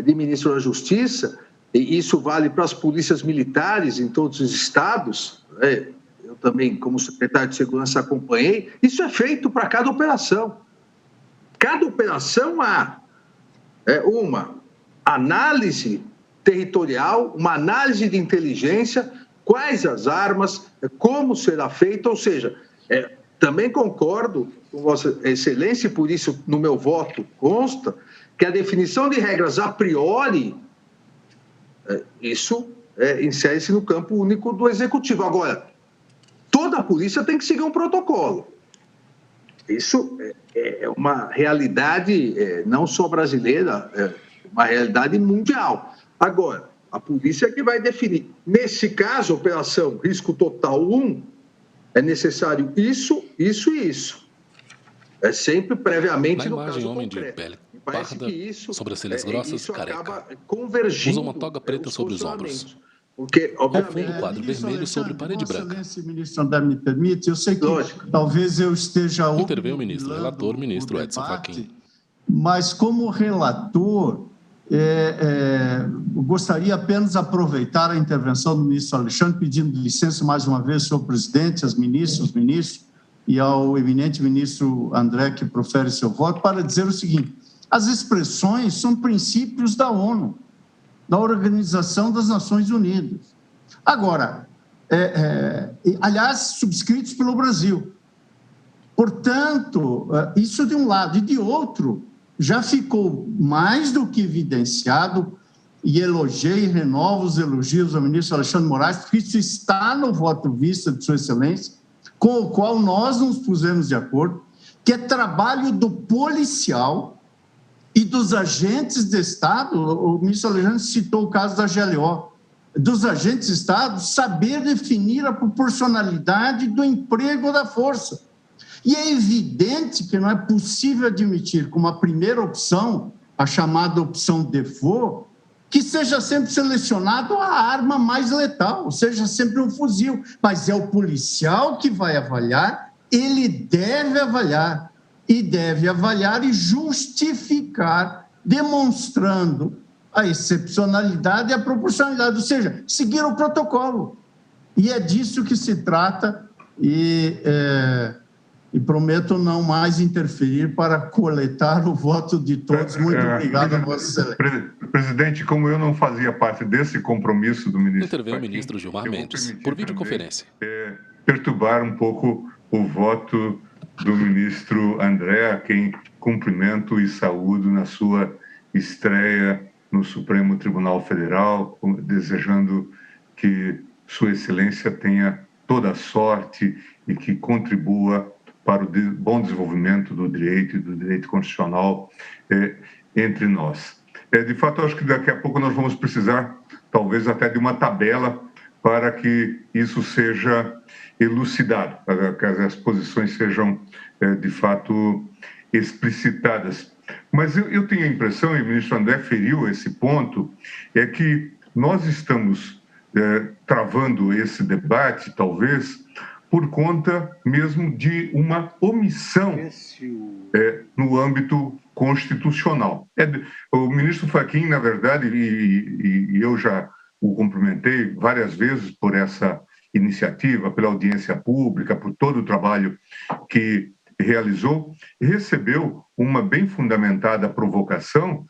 de ministro da Justiça, e isso vale para as polícias militares em todos os estados, eu também, como secretário de Segurança, acompanhei, isso é feito para cada operação. Cada operação há uma análise territorial, uma análise de inteligência, quais as armas, como será feito, ou seja, também concordo com Vossa Excelência, e por isso no meu voto consta, que a definição de regras a priori, isso insere-se no campo único do Executivo. Agora, toda a polícia tem que seguir um protocolo. Isso é uma realidade não só brasileira, é uma realidade mundial. Agora, a polícia é que vai definir. Nesse caso, operação risco total 1, é necessário isso, isso e isso. É sempre previamente no caso homem concreto. De pele parda, isso, sobrancelhas grossas, careca. Convergindo usa uma toga preta sobre os ombros. Porque, obviamente, um quadro vermelho sobre parede branca. Excelência, ministro André, me permite, eu sei que talvez eu esteja... Intervém o ministro relator, ministro Edson Fachin. Mas, como relator, gostaria apenas de aproveitar a intervenção do ministro Alexandre, pedindo licença mais uma vez, senhor presidente, aos ministros, e ao eminente ministro André, que profere seu voto, para dizer o seguinte: as expressões são princípios da ONU, da Organização das Nações Unidas. Agora, aliás, subscritos pelo Brasil. Portanto, isso de um lado. E de outro, já ficou mais do que evidenciado, e elogiei e renovo os elogios ao ministro Alexandre de Moraes, porque isso está no voto vista de Sua Excelência, com o qual nós nos pusemos de acordo, que é trabalho do policial e dos agentes de Estado. O ministro Alexandre citou o caso da GLO, dos agentes de Estado saber definir a proporcionalidade do emprego da força. E é evidente que não é possível admitir como a primeira opção, a chamada opção default, que seja sempre selecionado a arma mais letal, seja sempre um fuzil, mas é o policial que vai avaliar, ele deve avaliar e justificar, demonstrando a excepcionalidade e a proporcionalidade, ou seja, seguir o protocolo. E é disso que se trata e prometo não mais interferir para coletar o voto de todos. Muito obrigado, Vossa Excelência. Presidente, como eu não fazia parte desse compromisso do ministro Interveio o Fachin, ministro Gilmar eu vou Mendes, permitir por videoconferência. também, perturbar um pouco o voto do ministro André, a quem cumprimento e saúdo na sua estreia no Supremo Tribunal Federal, desejando que Sua Excelência tenha toda a sorte e que contribua para o bom desenvolvimento do direito e do direito constitucional entre nós. De fato, acho que daqui a pouco nós vamos precisar, talvez, até de uma tabela para que isso seja elucidado, para que as posições sejam, de fato, explicitadas. Mas eu tenho a impressão, e o ministro André feriu esse ponto, é que nós estamos travando esse debate, talvez, por conta mesmo de uma omissão no âmbito constitucional. O ministro Fachin, na verdade, e eu já o cumprimentei várias vezes por essa iniciativa, pela audiência pública, por todo o trabalho que realizou, recebeu uma bem fundamentada provocação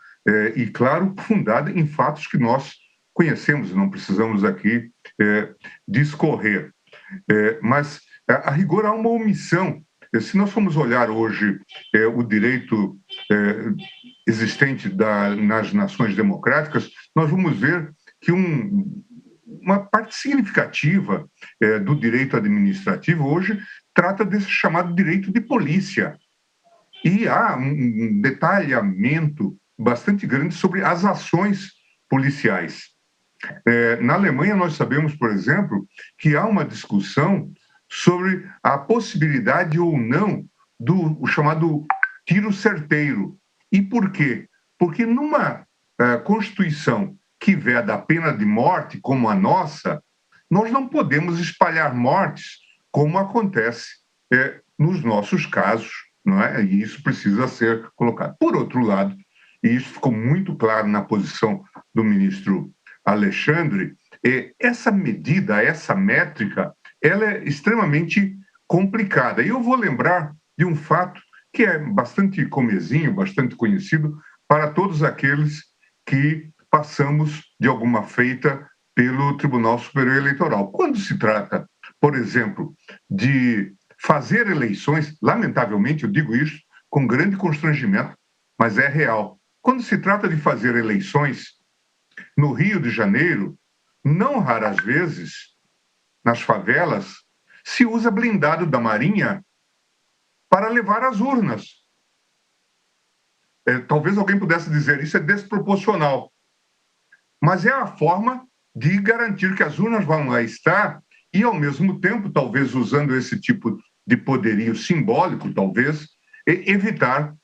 e, claro, fundada em fatos que nós conhecemos, não precisamos aqui discorrer. Mas, a rigor, há uma omissão. Se nós formos olhar hoje o direito existente nas nações democráticas, nós vamos ver que uma parte significativa do direito administrativo hoje trata desse chamado direito de polícia. E há um detalhamento bastante grande sobre as ações policiais. Na Alemanha, nós sabemos, por exemplo, que há uma discussão sobre a possibilidade ou não do chamado tiro certeiro. E por quê? Porque numa Constituição que veda a pena de morte, como a nossa, nós não podemos espalhar mortes, como acontece nos nossos casos, não é? E isso precisa ser colocado. Por outro lado, e isso ficou muito claro na posição do ministro Alexandre, essa medida, essa métrica, ela é extremamente complicada. E eu vou lembrar de um fato que é bastante comezinho, bastante conhecido para todos aqueles que passamos de alguma feita pelo Tribunal Superior Eleitoral. Quando se trata, por exemplo, de fazer eleições, lamentavelmente eu digo isso com grande constrangimento, mas é real. Quando se trata de fazer eleições no Rio de Janeiro, não raras vezes, nas favelas, se usa blindado da Marinha para levar as urnas. Talvez alguém pudesse dizer isso é desproporcional, mas é a forma de garantir que as urnas vão lá estar e, ao mesmo tempo, talvez usando esse tipo de poderio simbólico, talvez, evitar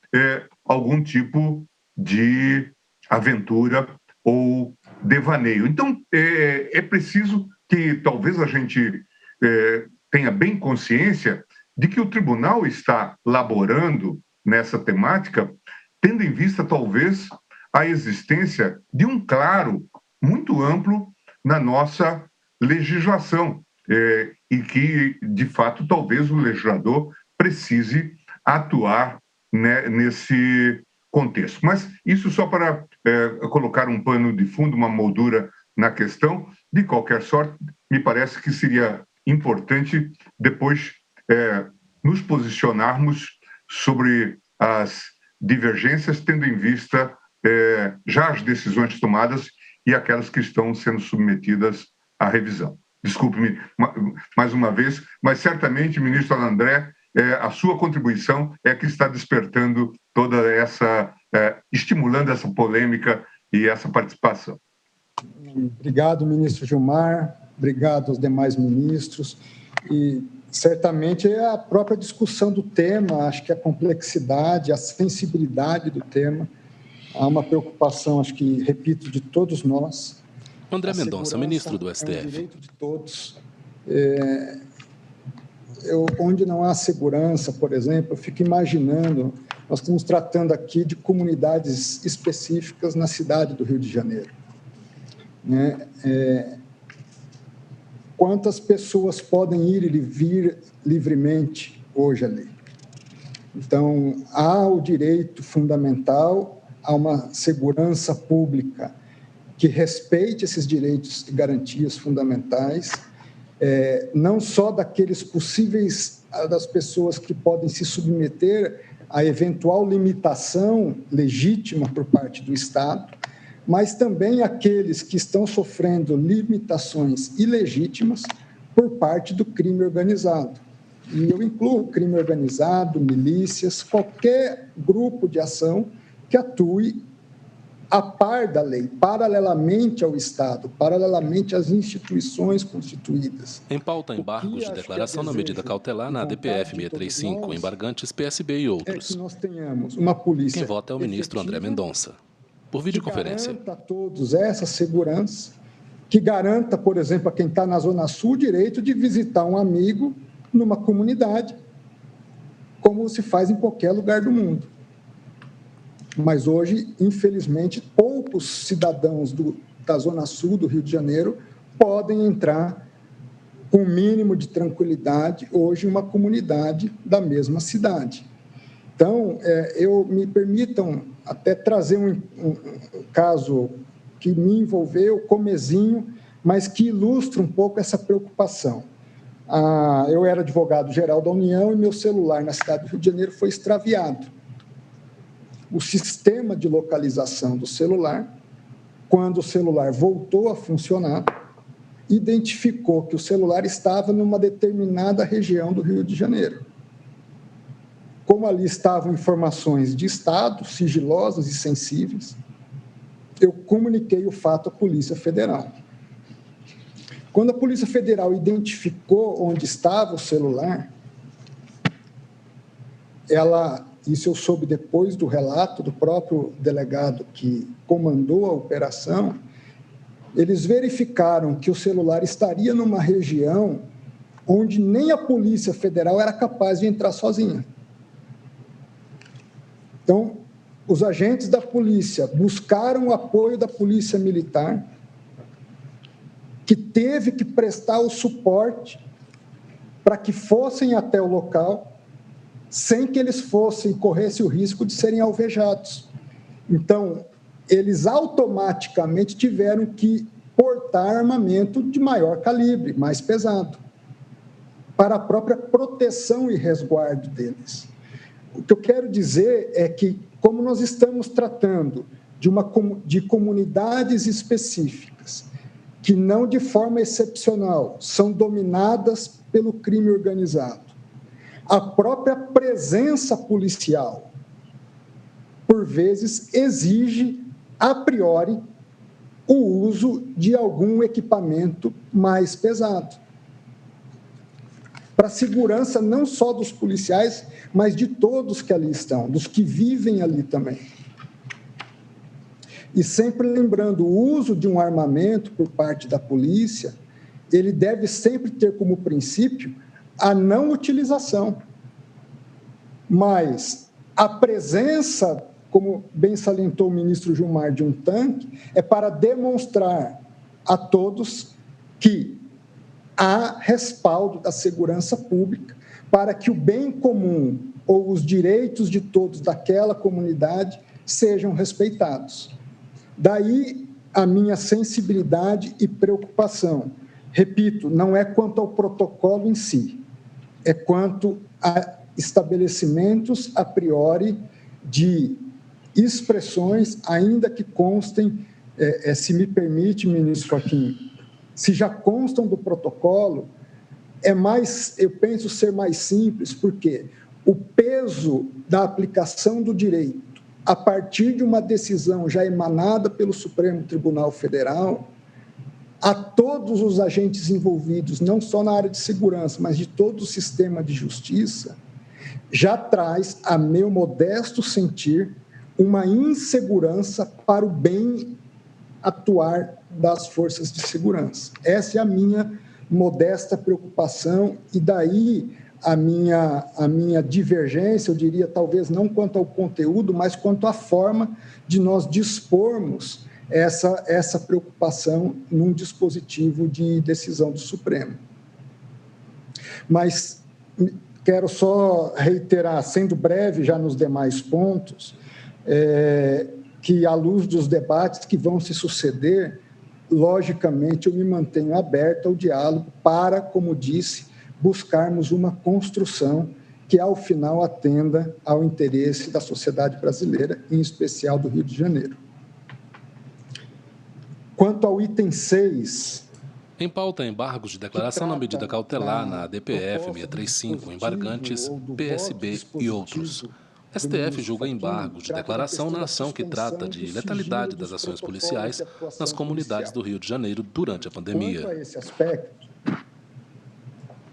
algum tipo de aventura ou devaneio. Então, é preciso que talvez a gente tenha bem consciência de que o tribunal está laborando nessa temática, tendo em vista, talvez, a existência de um claro muito amplo na nossa legislação e que, de fato, talvez o legislador precise atuar nesse contexto. Mas isso só para colocar um pano de fundo, uma moldura na questão. De qualquer sorte, me parece que seria importante depois nos posicionarmos sobre as divergências, tendo em vista já as decisões tomadas e aquelas que estão sendo submetidas à revisão. Desculpe-me mais uma vez, mas certamente, ministro André, a sua contribuição é que está despertando toda essa, estimulando essa polêmica e essa participação. Obrigado, ministro Gilmar, obrigado aos demais ministros, e certamente é a própria discussão do tema, acho que a complexidade, a sensibilidade do tema, há uma preocupação, acho que, repito, de todos nós. André Mendonça, ministro do STF. É um direito de todos. Onde não há segurança, por exemplo, eu fico imaginando, nós estamos tratando aqui de comunidades específicas na cidade do Rio de Janeiro. quantas pessoas podem ir e vir livremente hoje ali. Então, há o direito fundamental a uma segurança pública que respeite esses direitos e garantias fundamentais, não só daqueles possíveis, das pessoas que podem se submeter a eventual limitação legítima por parte do Estado, mas também aqueles que estão sofrendo limitações ilegítimas por parte do crime organizado. E eu incluo o crime organizado, milícias, qualquer grupo de ação que atue a par da lei, paralelamente ao Estado, paralelamente às instituições constituídas. Em pauta, embargos de declaração na medida cautelar na ADPF 635, embargantes PSB e outros. É que nós tenhamos uma polícia. Quem vota é o ministro André Mendonça. Por videoconferência. Que garanta a todos essa segurança, que garanta, por exemplo, a quem está na Zona Sul, o direito de visitar um amigo numa comunidade, como se faz em qualquer lugar do mundo. Mas hoje, infelizmente, poucos cidadãos da Zona Sul do Rio de Janeiro podem entrar com o mínimo de tranquilidade hoje em uma comunidade da mesma cidade. Então, me permitam até trazer um caso que me envolveu, comezinho, mas que ilustra um pouco essa preocupação. Eu era advogado-geral da União e meu celular na cidade do Rio de Janeiro foi extraviado. O sistema de localização do celular, quando o celular voltou a funcionar, identificou que o celular estava numa determinada região do Rio de Janeiro. Como ali estavam informações de Estado, sigilosas e sensíveis, eu comuniquei o fato à Polícia Federal. Quando a Polícia Federal identificou onde estava o celular, isso eu soube depois do relato do próprio delegado que comandou a operação, eles verificaram que o celular estaria numa região onde nem a Polícia Federal era capaz de entrar sozinha. Então, os agentes da polícia buscaram o apoio da Polícia Militar, que teve que prestar o suporte para que fossem até o local, sem que eles corressem o risco de serem alvejados. Então, eles automaticamente tiveram que portar armamento de maior calibre, mais pesado, para a própria proteção e resguardo deles. O que eu quero dizer é que, como nós estamos tratando de comunidades específicas, que não de forma excepcional são dominadas pelo crime organizado, a própria presença policial, por vezes, exige, a priori, o uso de algum equipamento mais pesado. Para a segurança não só dos policiais, mas de todos que ali estão, dos que vivem ali também. E sempre lembrando, o uso de um armamento por parte da polícia, ele deve sempre ter como princípio a não utilização, mas a presença, como bem salientou o ministro Gilmar, de um tanque, é para demonstrar a todos que há respaldo da segurança pública para que o bem comum ou os direitos de todos daquela comunidade sejam respeitados. Daí a minha sensibilidade e preocupação. Repito, não é quanto ao protocolo em si, é quanto a estabelecimentos a priori de expressões, ainda que constem, se me permite, ministro Fachin, se já constam do protocolo, eu penso ser mais simples, porque o peso da aplicação do direito, a partir de uma decisão já emanada pelo Supremo Tribunal Federal, a todos os agentes envolvidos, não só na área de segurança, mas de todo o sistema de justiça, já traz, a meu modesto sentir, uma insegurança para o bem atuar das forças de segurança. Essa é a minha modesta preocupação e daí a minha divergência, eu diria, talvez não quanto ao conteúdo, mas quanto à forma de nós dispormos essa preocupação num dispositivo de decisão do Supremo. Mas quero só reiterar, sendo breve já nos demais pontos, que, à luz dos debates que vão se suceder, logicamente, eu me mantenho aberto ao diálogo para, como disse, buscarmos uma construção que, ao final, atenda ao interesse da sociedade brasileira, em especial do Rio de Janeiro. Quanto ao item 6... Em pauta, embargos de declaração na medida cautelar na DPF 635, embargantes, PSB e outros. STF julga embargos de declaração na ação que trata de letalidade das ações policiais nas comunidades do Rio de Janeiro durante a pandemia. Quanto a esse aspecto,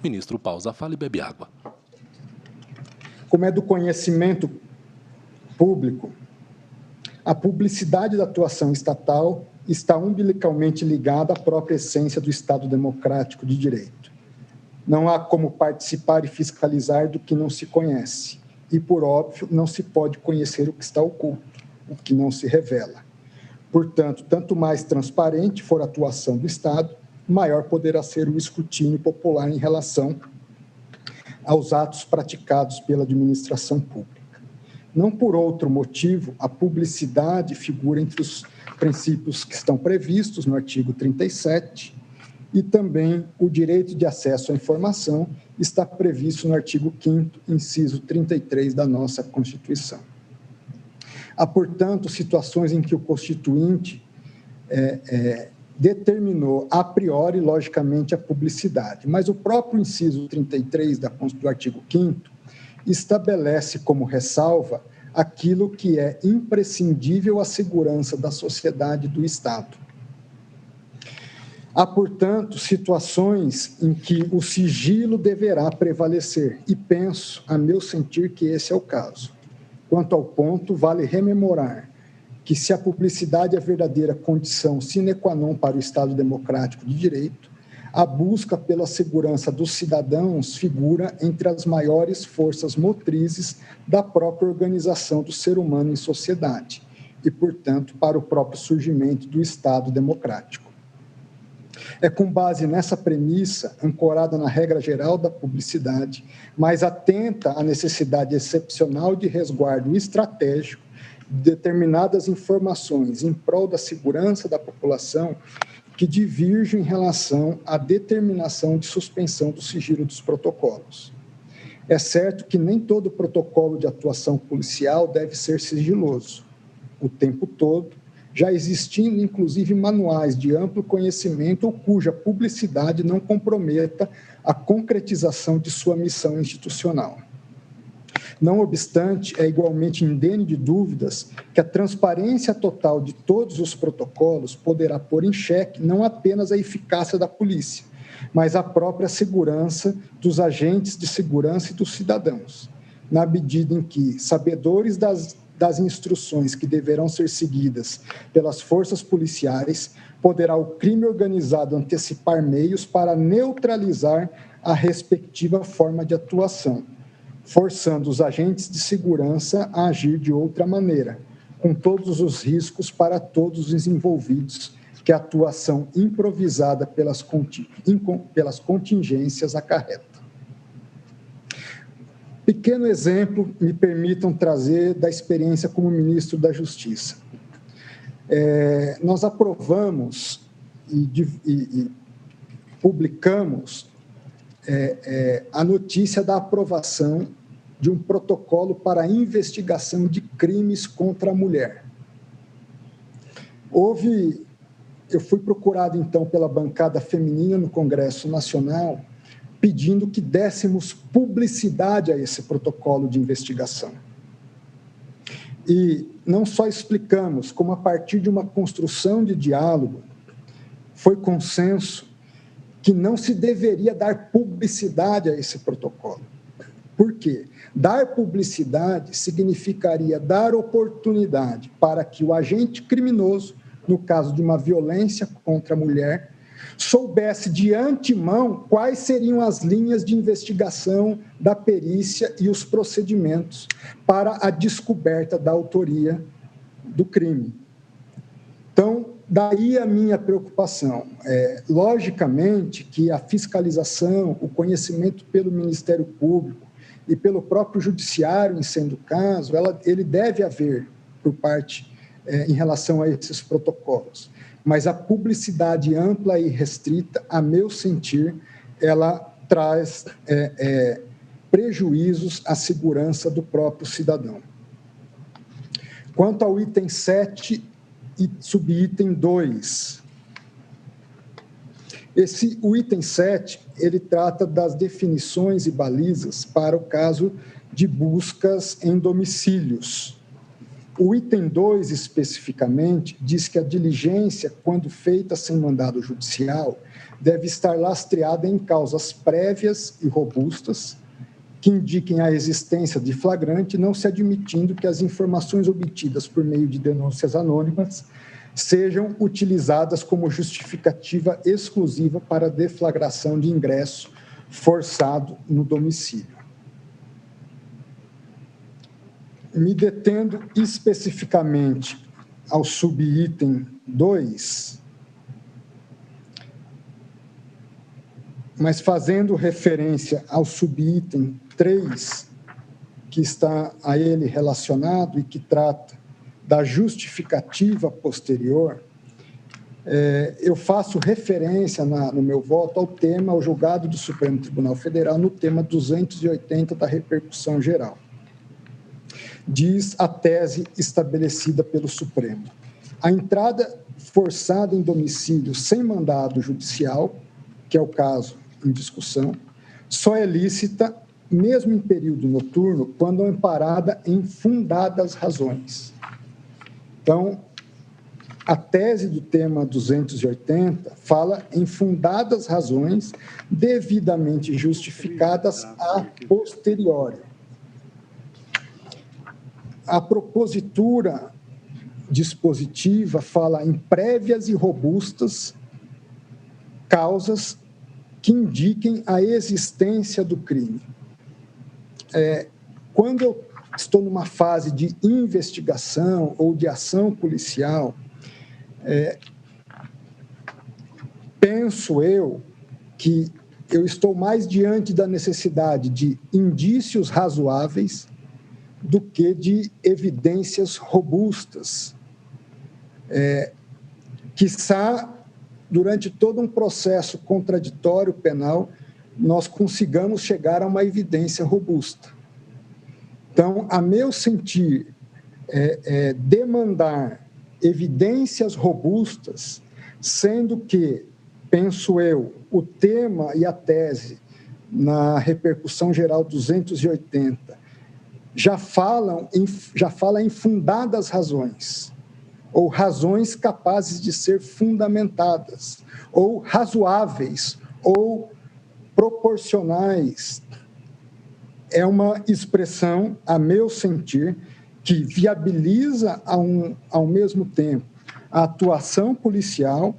Ministro pausa a fala e bebe água. Como é do conhecimento público, a publicidade da atuação estatal está umbilicalmente ligada à própria essência do Estado democrático de direito. Não há como participar e fiscalizar do que não se conhece. E, por óbvio, não se pode conhecer o que está oculto, o que não se revela. Portanto, tanto mais transparente for a atuação do Estado, maior poderá ser o escrutínio popular em relação aos atos praticados pela administração pública. Não por outro motivo, a publicidade figura entre os princípios que estão previstos no artigo 37 e também o direito de acesso à informação está previsto no artigo 5º, inciso 33 da nossa Constituição. Há, portanto, situações em que o Constituinte determinou a priori, logicamente, a publicidade, mas o próprio inciso 33 do artigo 5º estabelece como ressalva aquilo que é imprescindível à segurança da sociedade e do Estado. Há, portanto, situações em que o sigilo deverá prevalecer, e penso, a meu sentir, que esse é o caso. Quanto ao ponto, vale rememorar que, se a publicidade é a verdadeira condição sine qua non para o Estado democrático de direito, a busca pela segurança dos cidadãos figura entre as maiores forças motrizes da própria organização do ser humano em sociedade e, portanto, para o próprio surgimento do Estado democrático. É com base nessa premissa, ancorada na regra geral da publicidade, mas atenta à necessidade excepcional de resguardo estratégico de determinadas informações em prol da segurança da população, que diverge em relação à determinação de suspensão do sigilo dos protocolos. É certo que nem todo protocolo de atuação policial deve ser sigiloso o tempo todo, já existindo, inclusive, manuais de amplo conhecimento ou cuja publicidade não comprometa a concretização de sua missão institucional. Não obstante, é igualmente indene de dúvidas que a transparência total de todos os protocolos poderá pôr em xeque não apenas a eficácia da polícia, mas a própria segurança dos agentes de segurança e dos cidadãos, na medida em que, sabedores das instruções que deverão ser seguidas pelas forças policiais, poderá o crime organizado antecipar meios para neutralizar a respectiva forma de atuação, forçando os agentes de segurança a agir de outra maneira, com todos os riscos para todos os envolvidos que a atuação improvisada pelas contingências acarreta. Pequeno exemplo, me permitam trazer da experiência como ministro da Justiça. Nós aprovamos e publicamos a notícia da aprovação de um protocolo para a investigação de crimes contra a mulher. Eu fui procurado, então, pela bancada feminina no Congresso Nacional, pedindo que dessemos publicidade a esse protocolo de investigação. E não só explicamos, como a partir de uma construção de diálogo, foi consenso que não se deveria dar publicidade a esse protocolo. Por quê? Dar publicidade significaria dar oportunidade para que o agente criminoso, no caso de uma violência contra a mulher, soubesse de antemão quais seriam as linhas de investigação da perícia e os procedimentos para a descoberta da autoria do crime. Então, daí a minha preocupação. Logicamente que a fiscalização, o conhecimento pelo Ministério Público e pelo próprio Judiciário, em sendo o caso, ele deve haver por parte em relação a esses protocolos. Mas a publicidade ampla e restrita, a meu sentir, ela traz prejuízos à segurança do próprio cidadão. Quanto ao item 7 e subitem 2, o item 7, ele trata das definições e balizas para o caso de buscas em domicílios. O item 2, especificamente, diz que a diligência, quando feita sem mandado judicial, deve estar lastreada em causas prévias e robustas, que indiquem a existência de flagrante, não se admitindo que as informações obtidas por meio de denúncias anônimas sejam utilizadas como justificativa exclusiva para a deflagração de ingresso forçado no domicílio. Me detendo especificamente ao subitem 2, mas fazendo referência ao subitem 3, que está a ele relacionado e que trata da justificativa posterior, eu faço referência no meu voto ao julgado do Supremo Tribunal Federal, no tema 280 da repercussão geral. Diz a tese estabelecida pelo Supremo: a entrada forçada em domicílio sem mandado judicial, que é o caso em discussão, só é lícita, mesmo em período noturno, quando amparada em fundadas razões. Então, a tese do tema 280 fala em fundadas razões devidamente justificadas a posteriori. A propositura dispositiva fala em prévias e robustas causas que indiquem a existência do crime. Quando eu estou numa fase de investigação ou de ação policial, penso eu que eu estou mais diante da necessidade de indícios razoáveis do que de evidências robustas. Quiçá, durante todo um processo contraditório penal, nós consigamos chegar a uma evidência robusta. Então, a meu sentir, demandar evidências robustas, sendo que, penso eu, o tema e a tese na repercussão geral 280 já fala em fundadas razões, ou razões capazes de ser fundamentadas, ou razoáveis, ou proporcionais. É uma expressão, a meu sentir, que viabiliza ao mesmo tempo a atuação policial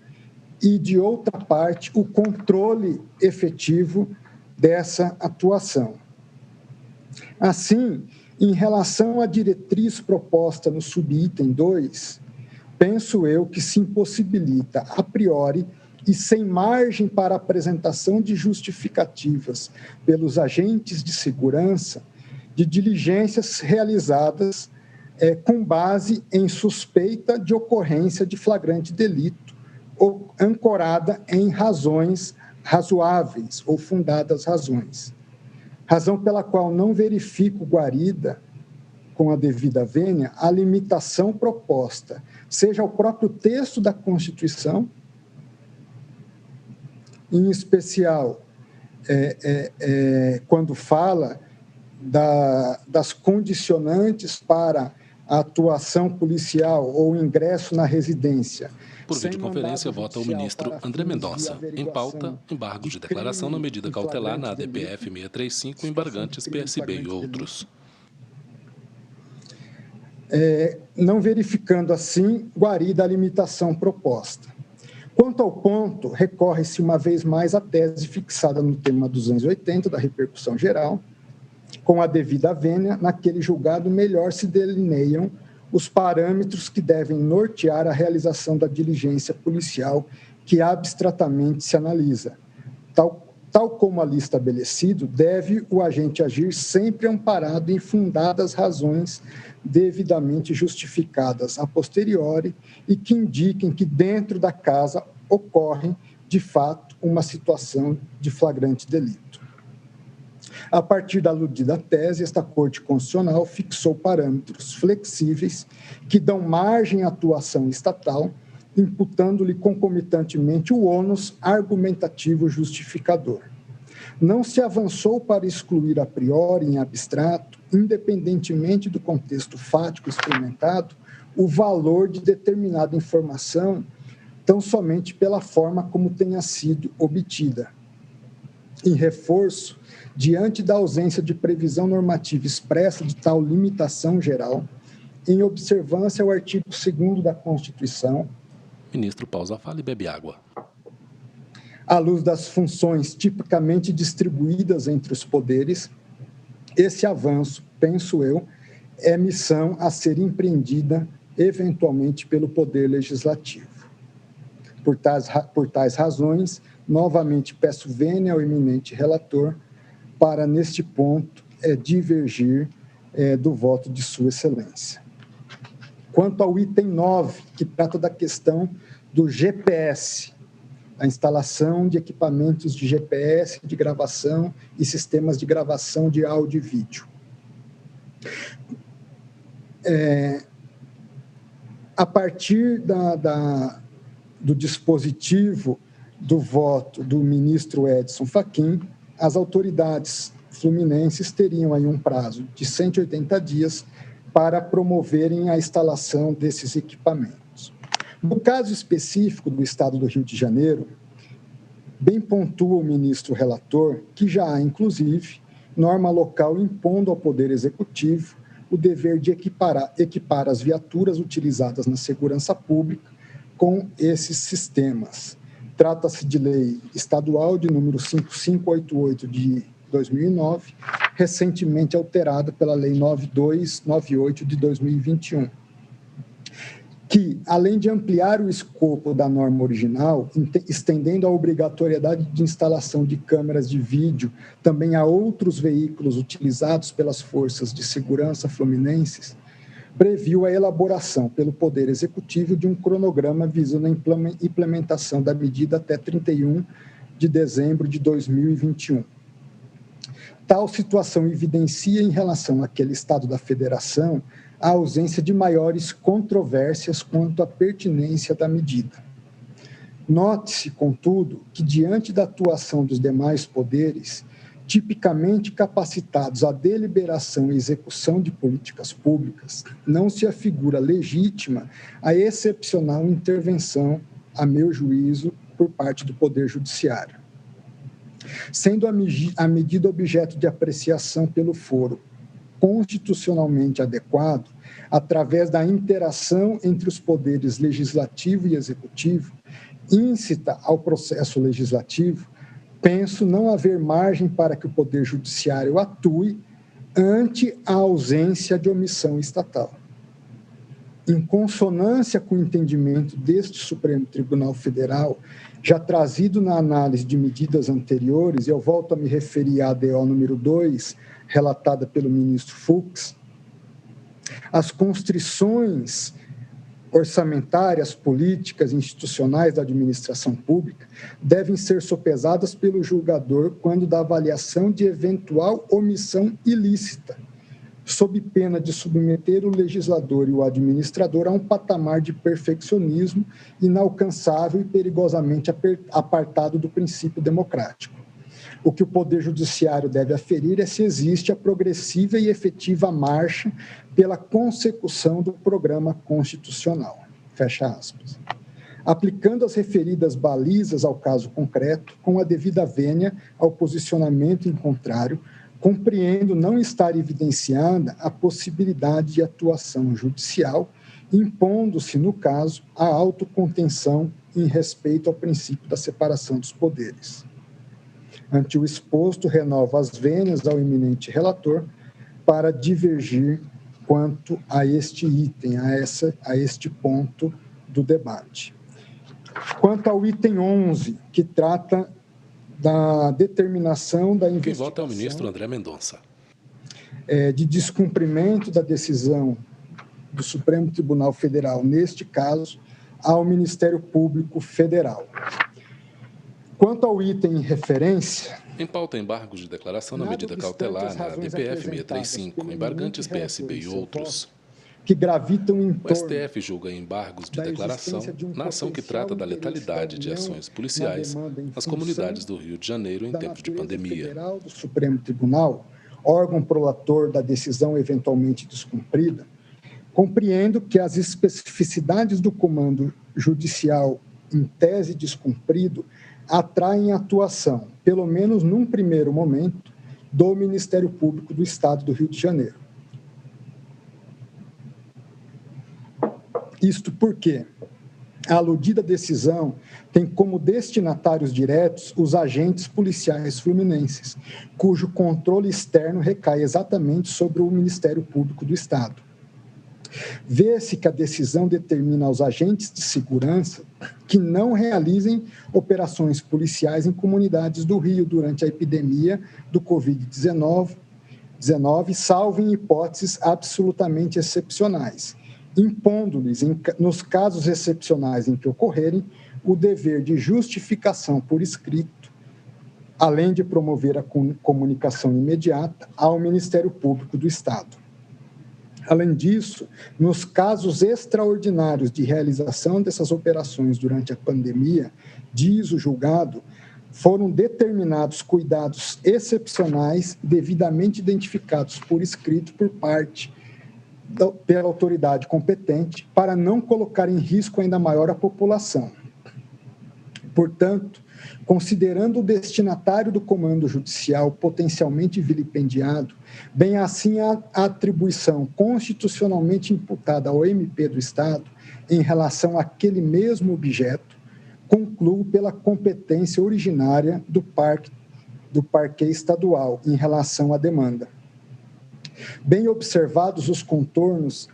e, de outra parte, o controle efetivo dessa atuação. Assim, em relação à diretriz proposta no subitem 2, penso eu que se impossibilita, a priori, e sem margem para apresentação de justificativas pelos agentes de segurança, de diligências realizadas com base em suspeita de ocorrência de flagrante delito ou ancorada em razões razoáveis ou fundadas razões. Razão pela qual não verifico guarida, com a devida vênia, a limitação proposta, seja o próprio texto da Constituição, em especial quando fala das condicionantes para a atuação policial ou ingresso na residência. Por videoconferência, vota o ministro André Mendonça. Em pauta, embargo de declaração na medida cautelar na ADPF 635, embargantes PSB e outros. Não verificando, assim, guarida a limitação proposta. Quanto ao ponto, recorre-se uma vez mais à tese fixada no tema 280 da repercussão geral, com a devida vênia, naquele julgado melhor se delineiam os parâmetros que devem nortear a realização da diligência policial que abstratamente se analisa. Tal como ali estabelecido, deve o agente agir sempre amparado em fundadas razões devidamente justificadas a posteriori e que indiquem que dentro da casa ocorre, de fato, uma situação de flagrante delito. A partir da aludida tese, esta Corte Constitucional fixou parâmetros flexíveis que dão margem à atuação estatal, imputando-lhe concomitantemente o ônus argumentativo justificador. Não se avançou para excluir a priori, em abstrato, independentemente do contexto fático experimentado, o valor de determinada informação, tão somente pela forma como tenha sido obtida. Em reforço, diante da ausência de previsão normativa expressa de tal limitação geral, em observância ao artigo 2º da Constituição, Ministro pausa a fala e bebe água. à luz das funções tipicamente distribuídas entre os poderes, esse avanço, penso eu, é missão a ser empreendida eventualmente pelo Poder Legislativo. Por tais razões, novamente peço vênia ao eminente relator para, neste ponto, divergir do voto de Sua Excelência. Quanto ao item 9, que trata da questão do GPS, a instalação de equipamentos de GPS, de gravação e sistemas de gravação de áudio e vídeo. A partir do dispositivo do voto do ministro Edson Fachin, as autoridades fluminenses teriam aí um prazo de 180 dias para promoverem a instalação desses equipamentos. No caso específico do Estado do Rio de Janeiro, bem pontua o ministro relator que já há, inclusive, norma local impondo ao Poder Executivo o dever de equipar as viaturas utilizadas na segurança pública com esses sistemas. Trata-se de lei estadual de número 5588 de 2009, recentemente alterada pela lei 9298 de 2021, que, além de ampliar o escopo da norma original, estendendo a obrigatoriedade de instalação de câmeras de vídeo também a outros veículos utilizados pelas forças de segurança fluminenses, previu a elaboração pelo Poder Executivo de um cronograma visando a implementação da medida até 31 de dezembro de 2021. Tal situação evidencia, em relação àquele Estado da Federação, a ausência de maiores controvérsias quanto à pertinência da medida. Note-se, contudo, que, diante da atuação dos demais poderes, tipicamente capacitados à deliberação e execução de políticas públicas, não se afigura legítima a excepcional intervenção, a meu juízo, por parte do Poder Judiciário. Sendo a medida objeto de apreciação pelo foro constitucionalmente adequado, através da interação entre os poderes legislativo e executivo, íncita ao processo legislativo, penso não haver margem para que o Poder Judiciário atue ante a ausência de omissão estatal. Em consonância com o entendimento deste Supremo Tribunal Federal, já trazido na análise de medidas anteriores, eu volto a me referir à ADO número 2, relatada pelo ministro Fux, as constrições orçamentárias, políticas, institucionais da administração pública devem ser sopesadas pelo julgador quando da avaliação de eventual omissão ilícita, sob pena de submeter o legislador e o administrador a um patamar de perfeccionismo inalcançável e perigosamente apartado do princípio democrático. O que o Poder Judiciário deve aferir é se existe a progressiva e efetiva marcha pela consecução do programa constitucional. Fecha aspas. Aplicando as referidas balizas ao caso concreto, com a devida vênia ao posicionamento em contrário, compreendo não estar evidenciada a possibilidade de atuação judicial, impondo-se, no caso, a autocontenção em respeito ao princípio da separação dos poderes. Ante o exposto, renovo as vênias ao eminente relator para divergir quanto a este item, a este ponto do debate. Quanto ao item 11, que trata da determinação da investigação... Quem vota é o ministro André Mendonça. De descumprimento da decisão do Supremo Tribunal Federal, neste caso, ao Ministério Público Federal. Quanto ao item em referência... Em pauta, embargos de declaração na medida cautelar na DPF 635, embargantes PSB e outros. Que gravitam em O torno STF julga embargos de declaração na ação que trata da letalidade de ações policiais nas comunidades do Rio de Janeiro em tempos de pandemia. Federal do Supremo Tribunal, órgão prolator da decisão eventualmente descumprida, compreendo que as especificidades do comando judicial em tese descumprido atraem atuação, pelo menos num primeiro momento, do Ministério Público do Estado do Rio de Janeiro. Isto porque a aludida decisão tem como destinatários diretos os agentes policiais fluminenses, cujo controle externo recai exatamente sobre o Ministério Público do Estado. Vê-se que a decisão determina aos agentes de segurança que não realizem operações policiais em comunidades do Rio durante a epidemia do Covid-19, salvo em hipóteses absolutamente excepcionais, impondo-lhes, nos casos excepcionais em que ocorrerem, o dever de justificação por escrito, além de promover a comunicação imediata ao Ministério Público do Estado. Além disso, nos casos extraordinários de realização dessas operações durante a pandemia, diz o julgado, foram determinados cuidados excepcionais devidamente identificados por escrito por parte pela autoridade competente para não colocar em risco ainda maior a população. Portanto, considerando o destinatário do comando judicial potencialmente vilipendiado, bem assim a atribuição constitucionalmente imputada ao MP do Estado em relação àquele mesmo objeto, concluo pela competência originária do parquê estadual em relação à demanda. Bem observados os contornos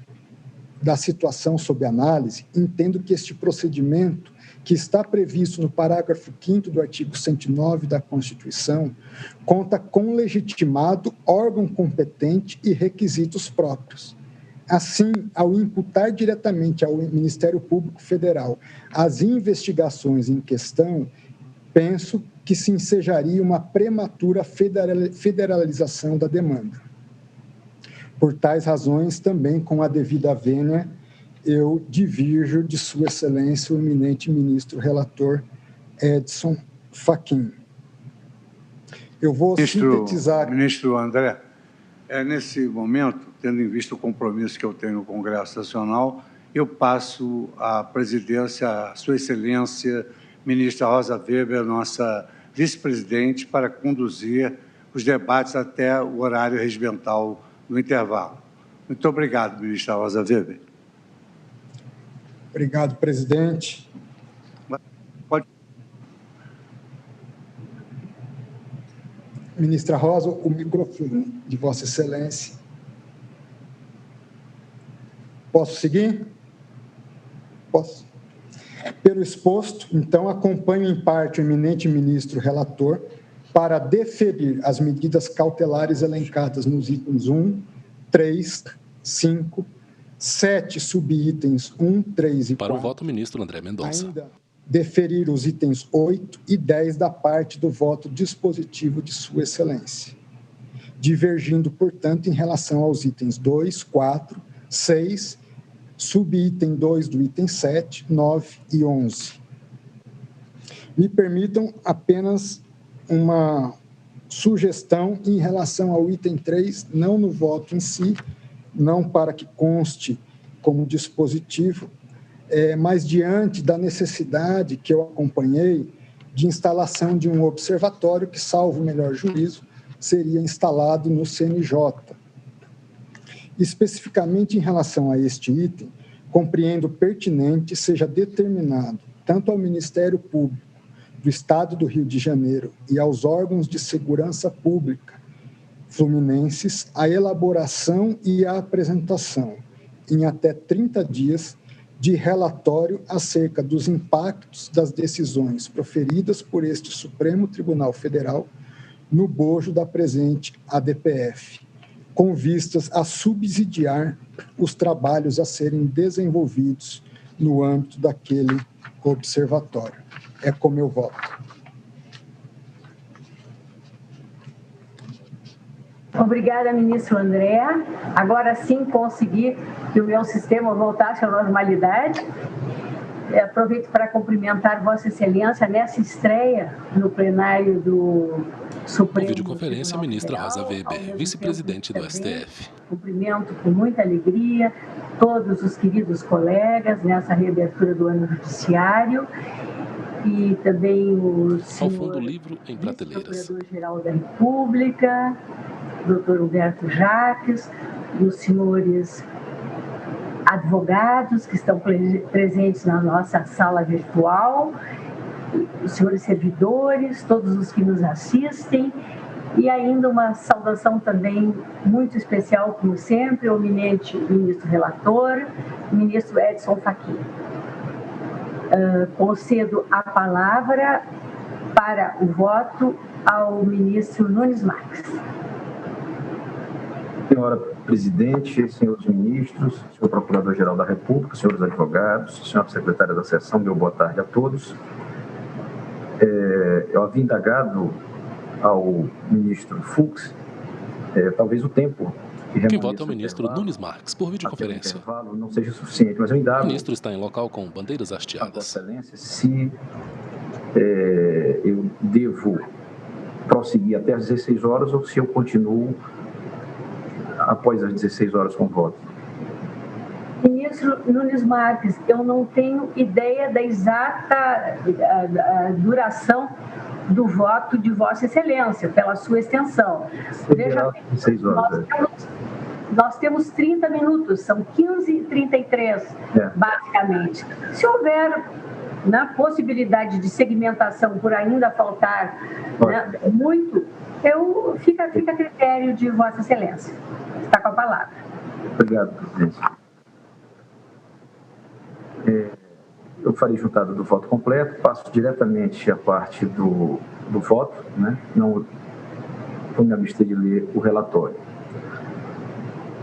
da situação sob análise, entendo que este procedimento, que está previsto no parágrafo 5º do artigo 109 da Constituição, conta com legitimado órgão competente e requisitos próprios. Assim, ao imputar diretamente ao Ministério Público Federal as investigações em questão, penso que se ensejaria uma prematura federalização da demanda. Por tais razões, também com a devida vênia, eu divirjo de Sua Excelência o eminente ministro relator Edson Fachin. Eu vou sintetizar... Ministro André, nesse momento, tendo em vista o compromisso que eu tenho no Congresso Nacional, eu passo a presidência à Sua Excelência, ministra Rosa Weber, nossa vice-presidente, para conduzir os debates até o horário regimental no intervalo. Muito obrigado, ministra Rosa Weber. Obrigado, presidente. Pode. Ministra Rosa, o microfone de Vossa Excelência. Posso seguir? Posso. Pelo exposto, então, acompanho em parte o eminente ministro relator para deferir as medidas cautelares elencadas nos itens 1, 3, 5, 7 subitens 1, 3 e 4. Para o voto, ministro André Mendonça. Ainda deferir os itens 8 e 10 da parte do voto dispositivo de Sua Excelência, divergindo, portanto, em relação aos itens 2, 4, 6, subitem 2 do item 7, 9 e 11. Me permitam apenas uma sugestão em relação ao item 3, não no voto em si, não para que conste como dispositivo, mas diante da necessidade que eu acompanhei de instalação de um observatório que, salvo o melhor juízo, seria instalado no CNJ. Especificamente em relação a este item, compreendo pertinente seja determinado, tanto ao Ministério Público do Estado do Rio de Janeiro e aos órgãos de segurança pública, fluminenses a elaboração e a apresentação, em até 30 dias, de relatório acerca dos impactos das decisões proferidas por este Supremo Tribunal Federal no bojo da presente ADPF, com vistas a subsidiar os trabalhos a serem desenvolvidos no âmbito daquele observatório. É como eu voto. Obrigada, ministro André. Agora sim consegui que o meu sistema voltasse à normalidade. Aproveito para cumprimentar Vossa Excelência nessa estreia no plenário do Supremo. Em videoconferência, a ministra Rosa Weber, vice-presidente do STF. Cumprimento com muita alegria todos os queridos colegas nessa reabertura do ano judiciário e também o senhor ao fundo, livro em prateleiras. Procurador-Geral da República, Dr. Humberto Jacques, e os senhores advogados que estão presentes na nossa sala virtual, os senhores servidores, todos os que nos assistem, e ainda uma saudação também muito especial, como sempre, ao eminente ministro relator, ministro Edson Fachin. Concedo a palavra para o voto ao ministro Nunes Marques. Senhora Presidente, senhores ministros, senhor Procurador-Geral da República, senhores advogados, senhora Secretária da Sessão, meu boa tarde a todos. Eu havia indagado ao ministro Fux, talvez o tempo que quem vota é o ministro Nunes Marques, por videoconferência. Não seja suficiente, mas eu indago. O ministro está em local com bandeiras hasteadas. Excelência, se eu devo prosseguir até às 16 horas ou se eu continuo após as 16 horas com o voto. Ministro Nunes Marques, eu não tenho ideia da exata duração do voto de Vossa Excelência, pela sua extensão. Veja bem, 16 horas. Nós temos 30 minutos, são 15h33, basicamente. Se houver possibilidade de segmentação por ainda faltar muito, fica a critério de Vossa Excelência. Está com a palavra. Obrigado, presidente. Eu farei juntado do voto completo, passo diretamente a parte do voto, não vou me abster de ler o relatório.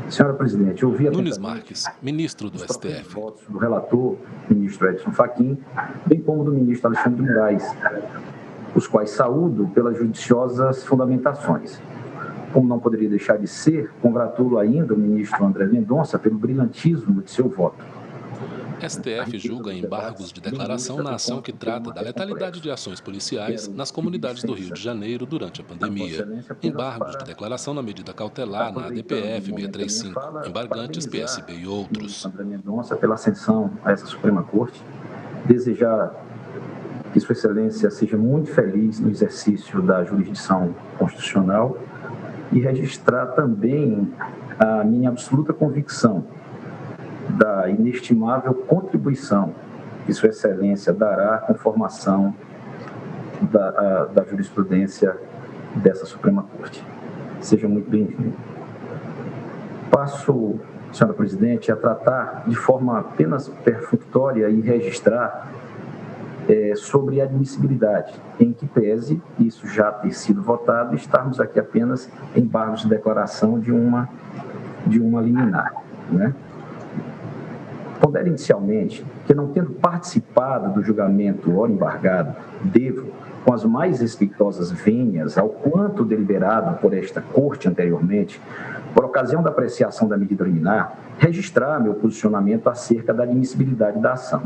Senhora Presidente, eu ouvi Nunes Marques, ministro do STF. Votos do relator, ministro Edson Fachin, bem como do ministro Alexandre de Moraes, os quais saúdo pelas judiciosas fundamentações. Como não poderia deixar de ser, congratulo ainda o ministro André Mendonça pelo brilhantismo de seu voto. STF julga embargos de declaração na ação que trata da letalidade de ações policiais nas comunidades do Rio de Janeiro durante a pandemia. Embargos de declaração na medida cautelar na ADPF 635, embargantes, PSB e outros. André Mendonça pela ascensão a essa Suprema Corte, desejar que Sua Excelência seja muito feliz no exercício da jurisdição constitucional e registrar também a minha absoluta convicção da inestimável contribuição que Sua Excelência dará à conformação da jurisprudência dessa Suprema Corte. Seja muito bem-vindo. Passo, senhora Presidente, a tratar de forma apenas perfunctória e registrar sobre a admissibilidade, em que pese isso já ter sido votado, estarmos aqui apenas em embargos de declaração de uma liminar, Pondero inicialmente que, não tendo participado do julgamento ora embargado, devo, com as mais respeitosas vênias ao quanto deliberado por esta Corte anteriormente, por ocasião da apreciação da medida liminar, registrar meu posicionamento acerca da admissibilidade da ação.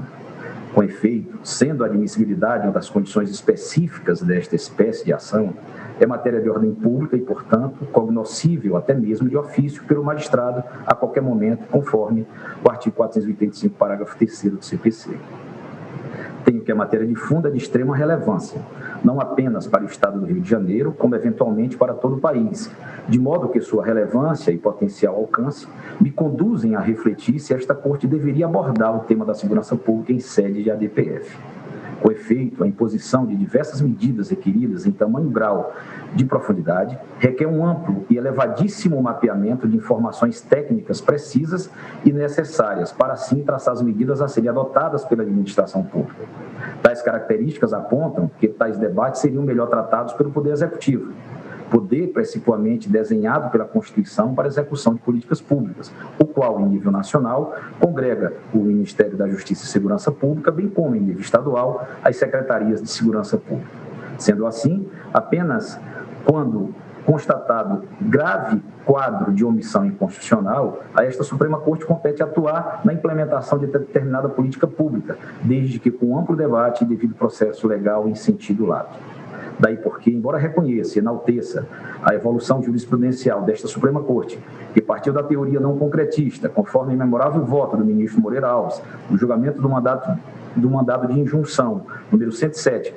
Com efeito, sendo a admissibilidade uma das condições específicas desta espécie de ação, é matéria de ordem pública e, portanto, cognoscível até mesmo de ofício pelo magistrado a qualquer momento, conforme o artigo 485, parágrafo 3º do CPC. Tenho que a matéria de fundo é de extrema relevância, não apenas para o Estado do Rio de Janeiro, como eventualmente para todo o país, de modo que sua relevância e potencial alcance me conduzem a refletir se esta Corte deveria abordar o tema da segurança pública em sede de ADPF. Com efeito, a imposição de diversas medidas requeridas em tamanho grau de profundidade requer um amplo e elevadíssimo mapeamento de informações técnicas precisas e necessárias para, assim, traçar as medidas a serem adotadas pela administração pública. Tais características apontam que tais debates seriam melhor tratados pelo Poder Executivo, poder principalmente desenhado pela Constituição para execução de políticas públicas, o qual, em nível nacional, congrega o Ministério da Justiça e Segurança Pública, bem como, em nível estadual, as Secretarias de Segurança Pública. Sendo assim, apenas quando constatado grave quadro de omissão inconstitucional, a esta Suprema Corte compete atuar na implementação de determinada política pública, desde que com amplo debate e devido processo legal em sentido lato. Daí porque, embora reconheça e enalteça a evolução jurisprudencial desta Suprema Corte, que partiu da teoria não concretista, conforme o memorável voto do ministro Moreira Alves, no julgamento do mandado de injunção, número 107,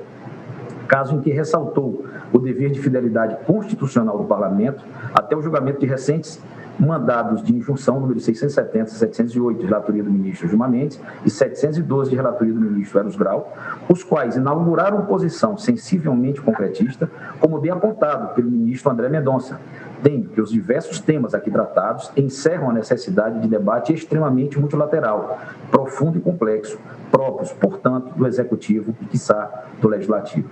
caso em que ressaltou o dever de fidelidade constitucional do Parlamento, até o julgamento de recentes mandados de injunção número 670 e 708, de relatoria do ministro Gilmar Mendes, e 712, de relatoria do ministro Eros Grau, os quais inauguraram posição sensivelmente concretista, como bem apontado pelo ministro André Mendonça, tendo que os diversos temas aqui tratados encerram a necessidade de debate extremamente multilateral, profundo e complexo, próprios, portanto, do Executivo e, quiçá, do Legislativo.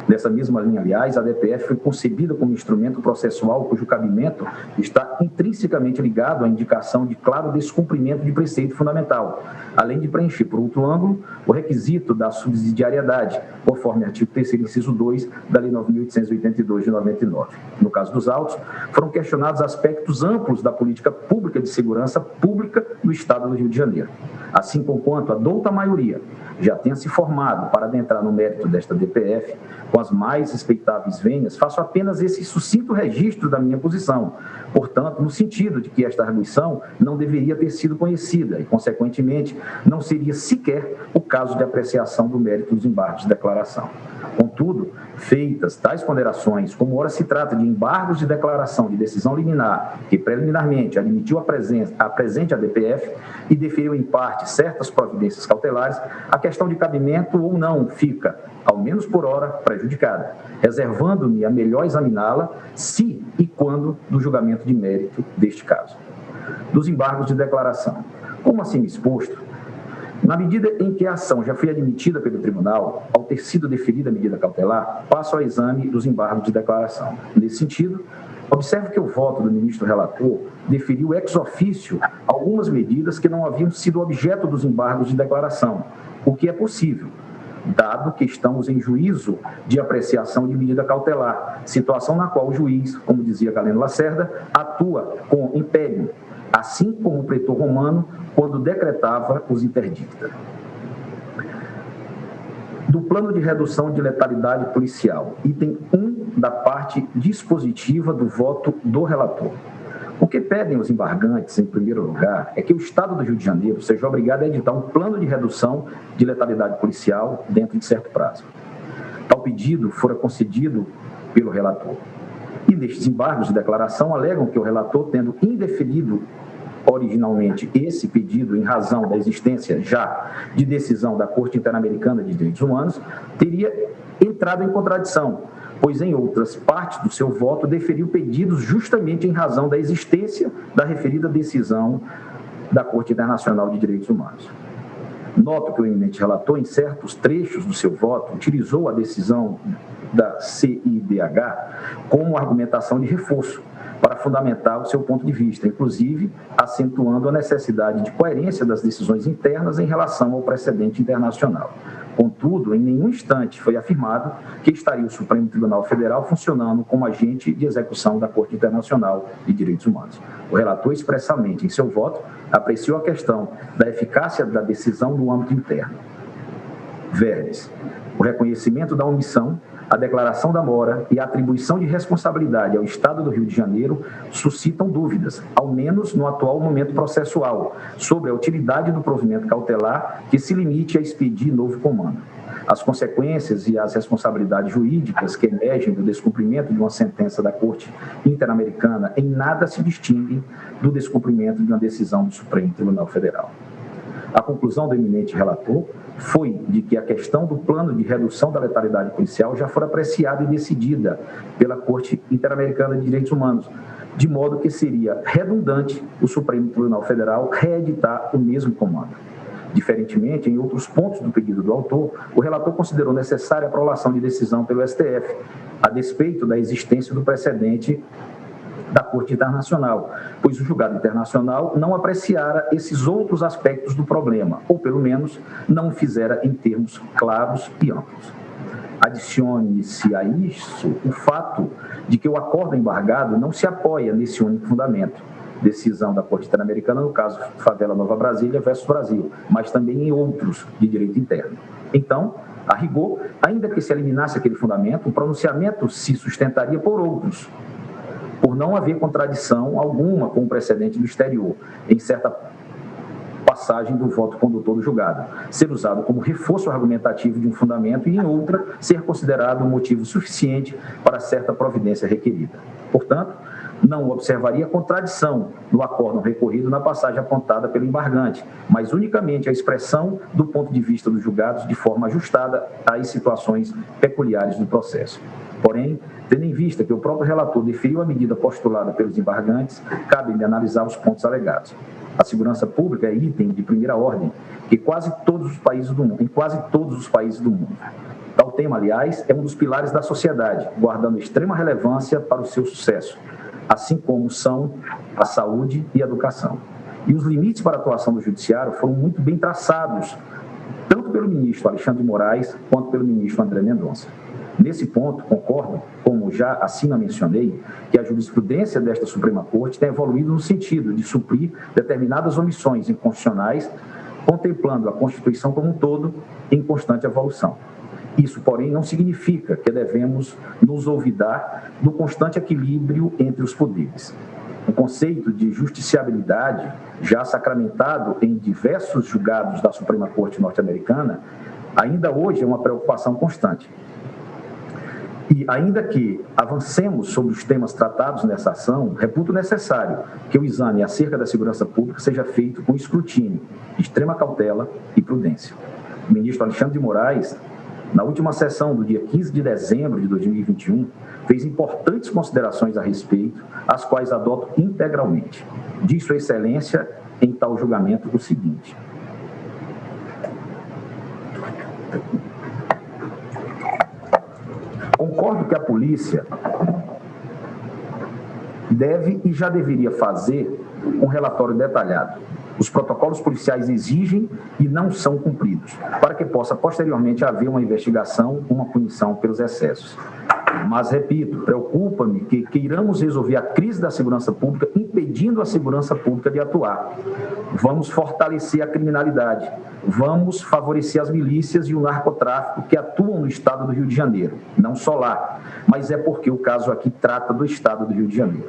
Nessa mesma linha, aliás, a DPF foi concebida como instrumento processual cujo cabimento está intrinsecamente ligado à indicação de claro descumprimento de preceito fundamental, além de preencher, por outro ângulo, o requisito da subsidiariedade, conforme artigo 3º, inciso 2 da Lei 9.882 de 99. No caso dos autos, foram questionados aspectos amplos da política pública de segurança pública no Estado do Rio de Janeiro. Assim, conquanto a douta maioria já tenha se formado para adentrar no mérito desta DPF, com as mais respeitáveis vênias, faço apenas esse sucinto registro da minha posição, portanto, no sentido de que esta arguição não deveria ter sido conhecida e, consequentemente, não seria sequer o caso de apreciação do mérito dos embargos de declaração. Contudo, feitas tais ponderações, como ora se trata de embargos de declaração de decisão liminar, que preliminarmente admitiu a presente ADPF e deferiu em parte certas providências cautelares, a questão de cabimento ou não fica, ao menos por hora, prejudicada, reservando-me a melhor examiná-la se e quando do julgamento de mérito deste caso. Dos embargos de declaração. Como assim exposto, na medida em que a ação já foi admitida pelo tribunal, ao ter sido deferida a medida cautelar, passo ao exame dos embargos de declaração. Nesse sentido, observo que o voto do ministro relator deferiu ex officio algumas medidas que não haviam sido objeto dos embargos de declaração, o que é possível, dado que estamos em juízo de apreciação de medida cautelar, situação na qual o juiz, como dizia Galeno Lacerda, atua com império, assim como o pretor romano, quando decretava os interdicta. Do plano de redução de letalidade policial, item 1 da parte dispositiva do voto do relator. O que pedem os embargantes, em primeiro lugar, é que o Estado do Rio de Janeiro seja obrigado a editar um plano de redução de letalidade policial dentro de certo prazo. Tal pedido fora concedido pelo relator. E nestes embargos de declaração alegam que o relator, tendo indeferido originalmente esse pedido em razão da existência já de decisão da Corte Interamericana de Direitos Humanos, teria entrado em contradição, pois em outras partes do seu voto deferiu pedidos justamente em razão da existência da referida decisão da Corte Internacional de Direitos Humanos. Noto que o eminente relator, em certos trechos do seu voto, utilizou a decisão da CIDH como argumentação de reforço para fundamentar o seu ponto de vista, inclusive acentuando a necessidade de coerência das decisões internas em relação ao precedente internacional. Contudo, em nenhum instante foi afirmado que estaria o Supremo Tribunal Federal funcionando como agente de execução da Corte Internacional de Direitos Humanos. O relator, expressamente em seu voto, apreciou a questão da eficácia da decisão no âmbito interno. Verbes. O reconhecimento da omissão, a declaração da mora e a atribuição de responsabilidade ao Estado do Rio de Janeiro suscitam dúvidas, ao menos no atual momento processual, sobre a utilidade do provimento cautelar que se limite a expedir novo comando. As consequências e as responsabilidades jurídicas que emergem do descumprimento de uma sentença da Corte Interamericana em nada se distinguem do descumprimento de uma decisão do Supremo Tribunal Federal. A conclusão do eminente relator foi de que a questão do plano de redução da letalidade policial já foi apreciada e decidida pela Corte Interamericana de Direitos Humanos, de modo que seria redundante o Supremo Tribunal Federal reeditar o mesmo comando. Diferentemente, em outros pontos do pedido do autor, o relator considerou necessária a aprovação de decisão pelo STF, a despeito da existência do precedente da Corte Internacional, pois o julgado internacional não apreciara esses outros aspectos do problema, ou pelo menos não o fizera em termos claros e amplos. Adicione-se a isso o fato de que o acordo embargado não se apoia nesse único fundamento, decisão da Corte Interamericana, no caso Favela Nova Brasília versus Brasil, mas também em outros de direito interno. Então, a rigor, ainda que se eliminasse aquele fundamento, o pronunciamento se sustentaria por outros, por não haver contradição alguma com o precedente do exterior, em certa passagem do voto condutor do julgado, ser usado como reforço argumentativo de um fundamento e, em outra, ser considerado um motivo suficiente para certa providência requerida. Portanto, não observaria contradição no acórdão recorrido na passagem apontada pelo embargante, mas unicamente a expressão do ponto de vista dos julgados de forma ajustada às situações peculiares do processo. Porém, tendo em vista que o próprio relator deferiu a medida postulada pelos embargantes, cabe-lhe analisar os pontos alegados. A segurança pública é item de primeira ordem em quase todos os países do mundo. Tal tema, aliás, é um dos pilares da sociedade, guardando extrema relevância para o seu sucesso, assim como são a saúde e a educação. E os limites para a atuação do judiciário foram muito bem traçados, tanto pelo ministro Alexandre de Moraes, quanto pelo ministro André Mendonça. Nesse ponto, concordo, como já acima mencionei, que a jurisprudência desta Suprema Corte tem evoluído no sentido de suprir determinadas omissões inconstitucionais, contemplando a Constituição como um todo em constante evolução. Isso, porém, não significa que devemos nos olvidar do constante equilíbrio entre os poderes. O conceito de justiciabilidade, já sacramentado em diversos julgados da Suprema Corte norte-americana, ainda hoje é uma preocupação constante. E, ainda que avancemos sobre os temas tratados nessa ação, reputo necessário que o exame acerca da segurança pública seja feito com escrutínio, extrema cautela e prudência. O ministro Alexandre de Moraes, na última sessão do dia 15 de dezembro de 2021, fez importantes considerações a respeito, as quais adoto integralmente. Diz Sua Excelência em tal julgamento o seguinte: concordo que a polícia deve e já deveria fazer um relatório detalhado. Os protocolos policiais exigem e não são cumpridos, para que possa posteriormente haver uma investigação, uma punição pelos excessos. Mas, repito, preocupa-me que queiramos resolver a crise da segurança pública impedindo a segurança pública de atuar. Vamos fortalecer a criminalidade, vamos favorecer as milícias e o narcotráfico que atuam no estado do Rio de Janeiro. Não só lá, mas é porque o caso aqui trata do estado do Rio de Janeiro.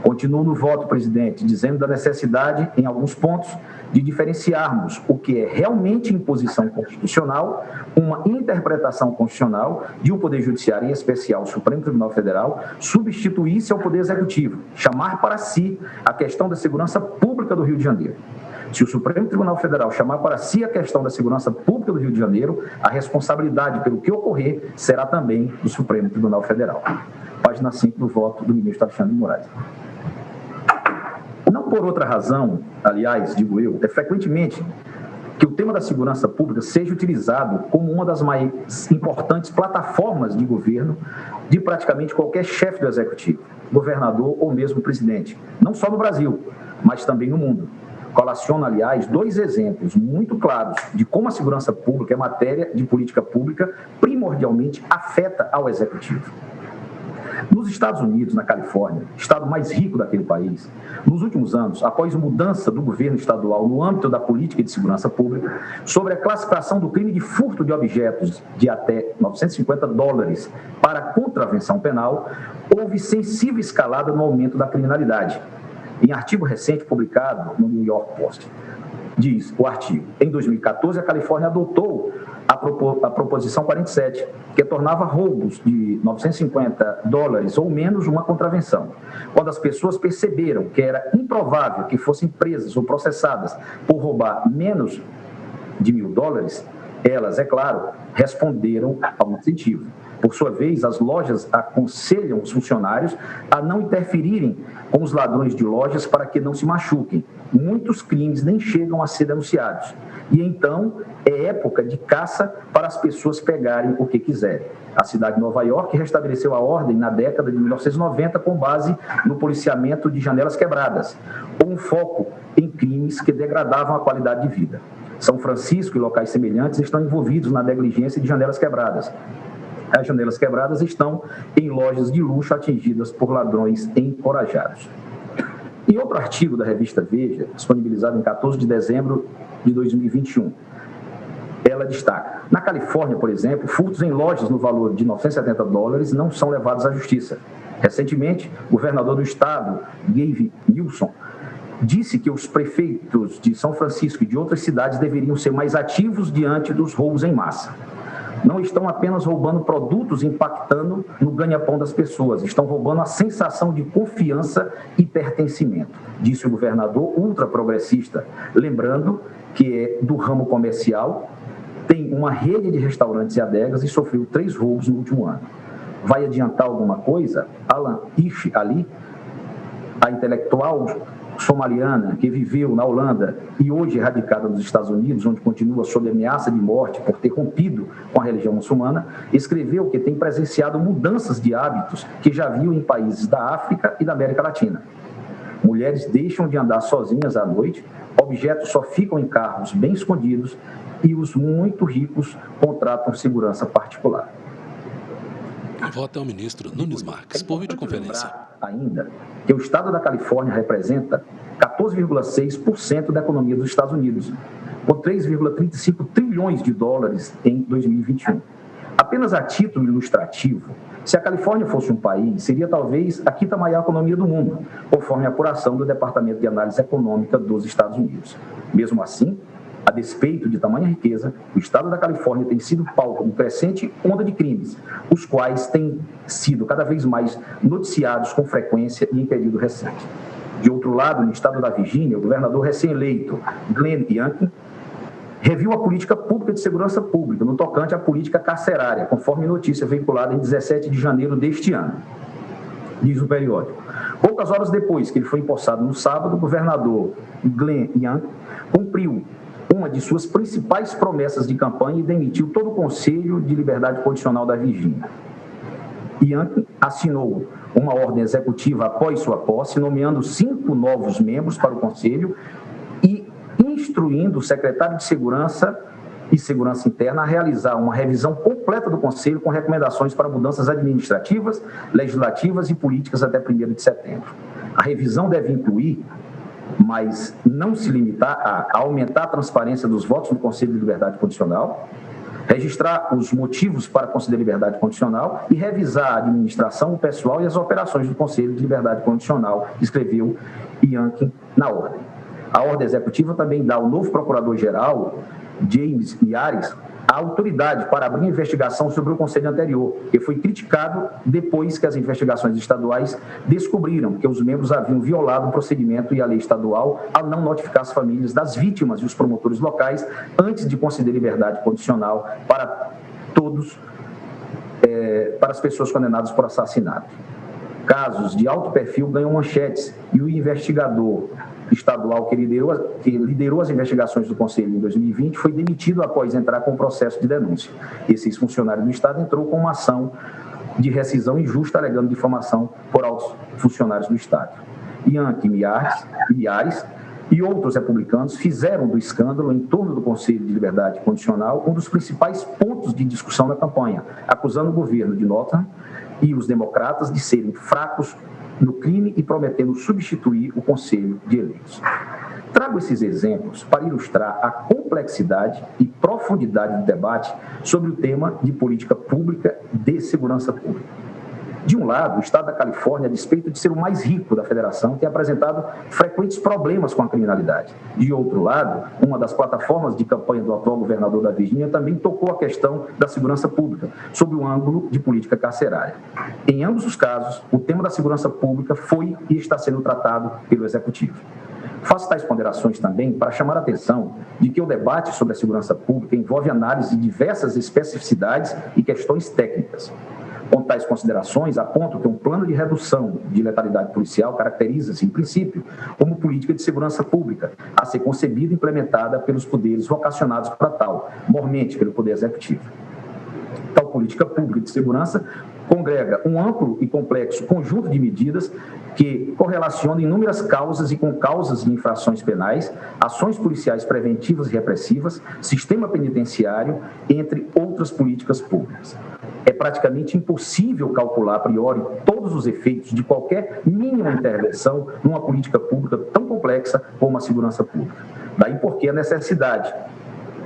Continuo no voto, presidente, dizendo da necessidade, em alguns pontos, de diferenciarmos o que é realmente imposição constitucional, uma interpretação constitucional de um Poder Judiciário, em especial o Supremo Tribunal Federal, substituir-se ao Poder Executivo, chamar para si a questão da segurança pública do Rio de Janeiro. Se o Supremo Tribunal Federal chamar para si a questão da segurança pública do Rio de Janeiro, a responsabilidade pelo que ocorrer será também do Supremo Tribunal Federal. Página 5 do voto do ministro Alexandre de Moraes. Não por outra razão, aliás, digo eu, é frequentemente que o tema da segurança pública seja utilizado como uma das mais importantes plataformas de governo de praticamente qualquer chefe do executivo, governador ou mesmo presidente, não só no Brasil, mas também no mundo. Colaciono, aliás, dois exemplos muito claros de como a segurança pública é matéria de política pública primordialmente afeta ao executivo. Nos Estados Unidos, na Califórnia, estado mais rico daquele país, nos últimos anos, após mudança do governo estadual no âmbito da política de segurança pública, sobre a classificação do crime de furto de objetos de até $950 para contravenção penal, houve sensível escalada no aumento da criminalidade. Em artigo recente publicado no New York Post, diz o artigo: em 2014, a Califórnia adotou a proposição 47, que tornava roubos de $950 ou menos uma contravenção. Quando as pessoas perceberam que era improvável que fossem presas ou processadas por roubar menos de $1.000, dólares, elas, é claro, responderam ao incentivo. Por sua vez, as lojas aconselham os funcionários a não interferirem com os ladrões de lojas para que não se machuquem. Muitos crimes nem chegam a ser denunciados. E então é época de caça para as pessoas pegarem o que quiserem. A cidade de Nova York restabeleceu a ordem na década de 1990 com base no policiamento de janelas quebradas, com um foco em crimes que degradavam a qualidade de vida. São Francisco e locais semelhantes estão envolvidos na negligência de janelas quebradas. As janelas quebradas estão em lojas de luxo atingidas por ladrões encorajados. Em outro artigo da revista Veja, disponibilizado em 14 de dezembro de 2021, ela destaca: na Califórnia, por exemplo, furtos em lojas no valor de $970 não são levados à justiça. Recentemente, o governador do estado, Gavin Newsom, disse que os prefeitos de São Francisco e de outras cidades deveriam ser mais ativos diante dos roubos em massa. Não estão apenas roubando produtos impactando no ganha-pão das pessoas, estão roubando a sensação de confiança e pertencimento, disse o governador ultraprogressista, lembrando que é do ramo comercial, tem uma rede de restaurantes e adegas e sofreu 3 roubos no último ano. Vai adiantar alguma coisa? Alan Ish Ali, a intelectual somaliana que viveu na Holanda e hoje é radicada nos Estados Unidos, onde continua sob ameaça de morte por ter rompido com a religião muçulmana, escreveu que tem presenciado mudanças de hábitos que já viu em países da África e da América Latina. Mulheres deixam de andar sozinhas à noite, objetos só ficam em carros bem escondidos e os muito ricos contratam segurança particular. Vota o ministro Nunes Marques por videoconferência. Ainda que o estado da Califórnia representa 14,6% da economia dos Estados Unidos, com 3,35 trilhões de dólares em 2021. Apenas a título ilustrativo, se a Califórnia fosse um país, seria talvez a 5ª maior economia do mundo, conforme a apuração do Departamento de Análise Econômica dos Estados Unidos. Mesmo assim, a despeito de tamanha riqueza, o estado da Califórnia tem sido palco de crescente onda de crimes, os quais têm sido cada vez mais noticiados com frequência e em período recente. De outro lado, no estado da Virgínia, o governador recém-eleito, Glenn Youngkin, reviu a política pública de segurança pública no tocante à política carcerária, conforme notícia veiculada em 17 de janeiro deste ano, diz o periódico. Poucas horas depois que ele foi empossado no sábado, o governador Glenn Youngkin cumpriu uma de suas principais promessas de campanha e demitiu todo o Conselho de Liberdade Condicional da Virgínia. Youngkin assinou uma ordem executiva após sua posse, nomeando 5 novos membros para o Conselho e instruindo o secretário de Segurança e Segurança Interna a realizar uma revisão completa do Conselho com recomendações para mudanças administrativas, legislativas e políticas até 1º de setembro. A revisão deve incluir, mas não se limitar a aumentar a transparência dos votos no Conselho de Liberdade Condicional, registrar os motivos para conceder liberdade condicional e revisar a administração, o pessoal e as operações do Conselho de Liberdade Condicional, escreveu Youngkin na ordem. A ordem executiva também dá ao novo procurador-geral, James Miyares, a autoridade para abrir investigação sobre o conselho anterior, que foi criticado depois que as investigações estaduais descobriram que os membros haviam violado o procedimento e a lei estadual ao não notificar as famílias das vítimas e os promotores locais antes de conceder liberdade condicional para todos, para as pessoas condenadas por assassinato. Casos de alto perfil ganham manchetes e o investigador estadual que liderou as investigações do Conselho em 2020 foi demitido após entrar com o processo de denúncia. Esse ex-funcionário do Estado entrou com uma ação de rescisão injusta alegando difamação por altos funcionários do Estado. Youngkin, Miyares e outros republicanos fizeram do escândalo em torno do Conselho de Liberdade Condicional um dos principais pontos de discussão da campanha, acusando o governo de Northam e os democratas de serem fracos no crime e prometendo substituir o Conselho de Eleitos. Trago esses exemplos para ilustrar a complexidade e profundidade do debate sobre o tema de política pública de segurança pública. De um lado, o estado da Califórnia, a despeito de ser o mais rico da federação, tem apresentado frequentes problemas com a criminalidade. De outro lado, uma das plataformas de campanha do atual governador da Virgínia também tocou a questão da segurança pública, sob o ângulo de política carcerária. Em ambos os casos, o tema da segurança pública foi e está sendo tratado pelo Executivo. Faço tais ponderações também para chamar a atenção de que o debate sobre a segurança pública envolve análise de diversas especificidades e questões técnicas. Com tais considerações, aponto que um plano de redução de letalidade policial caracteriza-se, em princípio, como política de segurança pública, a ser concebida e implementada pelos poderes vocacionados para tal, mormente pelo Poder Executivo. Tal política pública de segurança congrega um amplo e complexo conjunto de medidas que correlacionam inúmeras causas e com causas de infrações penais, ações policiais preventivas e repressivas, sistema penitenciário, entre outras políticas públicas. É praticamente impossível calcular a priori todos os efeitos de qualquer mínima intervenção numa política pública tão complexa como a segurança pública. Daí porque a necessidade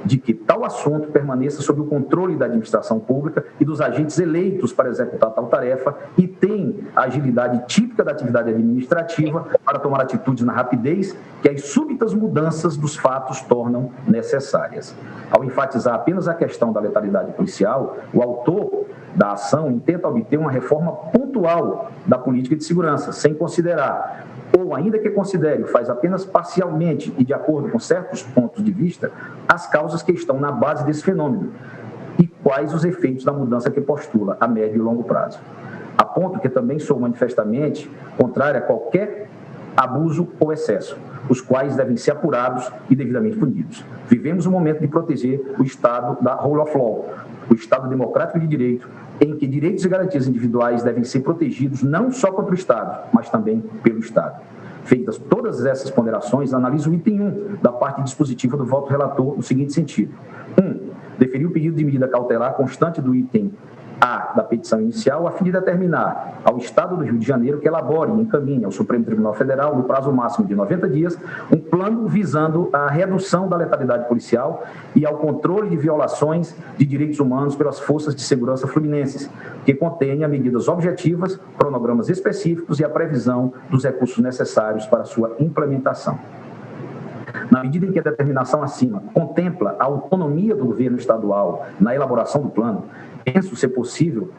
de que tal assunto permaneça sob o controle da administração pública e dos agentes eleitos para executar tal tarefa e tem a agilidade típica da atividade administrativa para tomar atitudes na rapidez que as súbitas mudanças dos fatos tornam necessárias. Ao enfatizar apenas a questão da letalidade policial, o autor da ação intenta obter uma reforma pontual da política de segurança, sem considerar, ou ainda que considere, faz apenas parcialmente e de acordo com certos pontos de vista, as causas que estão na base desse fenômeno e quais os efeitos da mudança que postula a médio e longo prazo. Aponto que também sou manifestamente contrário a qualquer abuso ou excesso, os quais devem ser apurados e devidamente punidos. Vivemos um momento de proteger o Estado da rule of law, o Estado democrático de direito, em que direitos e garantias individuais devem ser protegidos não só contra o Estado, mas também pelo Estado. Feitas todas essas ponderações, analiso o item 1 da parte dispositiva do voto relator no seguinte sentido. 1. Deferir o pedido de medida cautelar constante do item A da petição inicial, a fim de determinar ao Estado do Rio de Janeiro que elabore e encaminhe ao Supremo Tribunal Federal, no prazo máximo de 90 dias, um plano visando a redução da letalidade policial e ao controle de violações de direitos humanos pelas forças de segurança fluminenses, que contenha medidas objetivas, cronogramas específicos e a previsão dos recursos necessários para sua implementação. Na medida em que a determinação acima contempla a autonomia do governo estadual na elaboração do plano, penso ser possível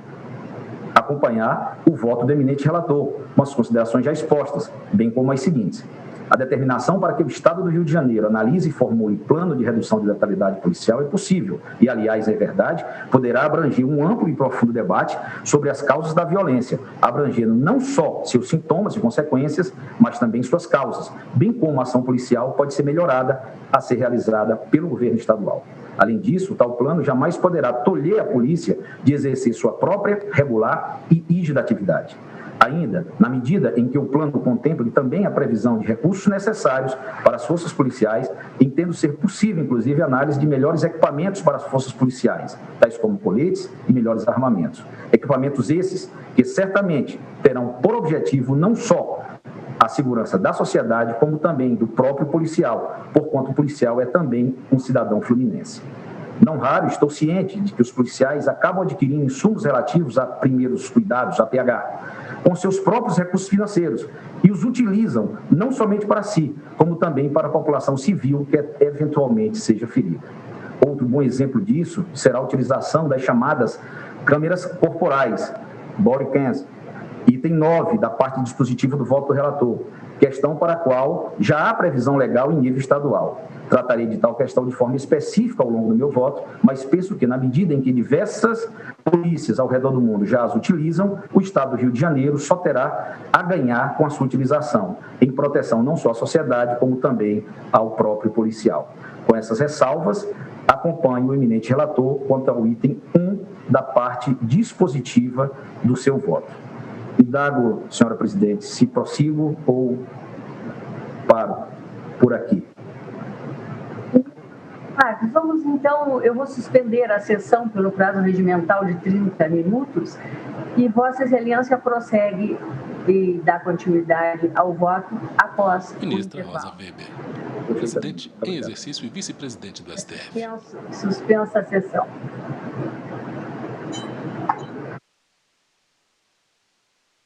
acompanhar o voto do eminente relator, com as considerações já expostas, bem como as seguintes. A determinação para que o Estado do Rio de Janeiro analise e formule plano de redução de letalidade policial é possível e, aliás, é verdade, poderá abranger um amplo e profundo debate sobre as causas da violência, abrangendo não só seus sintomas e consequências, mas também suas causas, bem como a ação policial pode ser melhorada a ser realizada pelo governo estadual. Além disso, tal plano jamais poderá tolher a polícia de exercer sua própria, regular e rígida atividade. Ainda, na medida em que o plano contemple também a previsão de recursos necessários para as forças policiais, entendo ser possível, inclusive, a análise de melhores equipamentos para as forças policiais, tais como coletes e melhores armamentos. Equipamentos esses que certamente terão por objetivo não só a segurança da sociedade, como também do próprio policial, porquanto o policial é também um cidadão fluminense. Não raro, estou ciente de que os policiais acabam adquirindo insumos relativos a primeiros cuidados, APH, com seus próprios recursos financeiros e os utilizam não somente para si, como também para a população civil que eventualmente seja ferida. Outro bom exemplo disso será a utilização das chamadas câmeras corporais, body cams, item 9 da parte dispositiva do voto do relator, questão para a qual já há previsão legal em nível estadual. Tratarei de tal questão de forma específica ao longo do meu voto, mas penso que, na medida em que diversas polícias ao redor do mundo já as utilizam, o Estado do Rio de Janeiro só terá a ganhar com a sua utilização, em proteção não só à sociedade, como também ao próprio policial. Com essas ressalvas, acompanho o eminente relator quanto ao item 1 da parte dispositiva do seu voto. Indago, senhora presidente, se prossigo ou paro por aqui. Vamos então, eu vou suspender a sessão pelo prazo regimental de 30 minutos e Vossa Excelência prossegue e dá continuidade ao voto após Ministra Rosa Weber, presidente em exercício e vice-presidente do STF. Suspensa a sessão.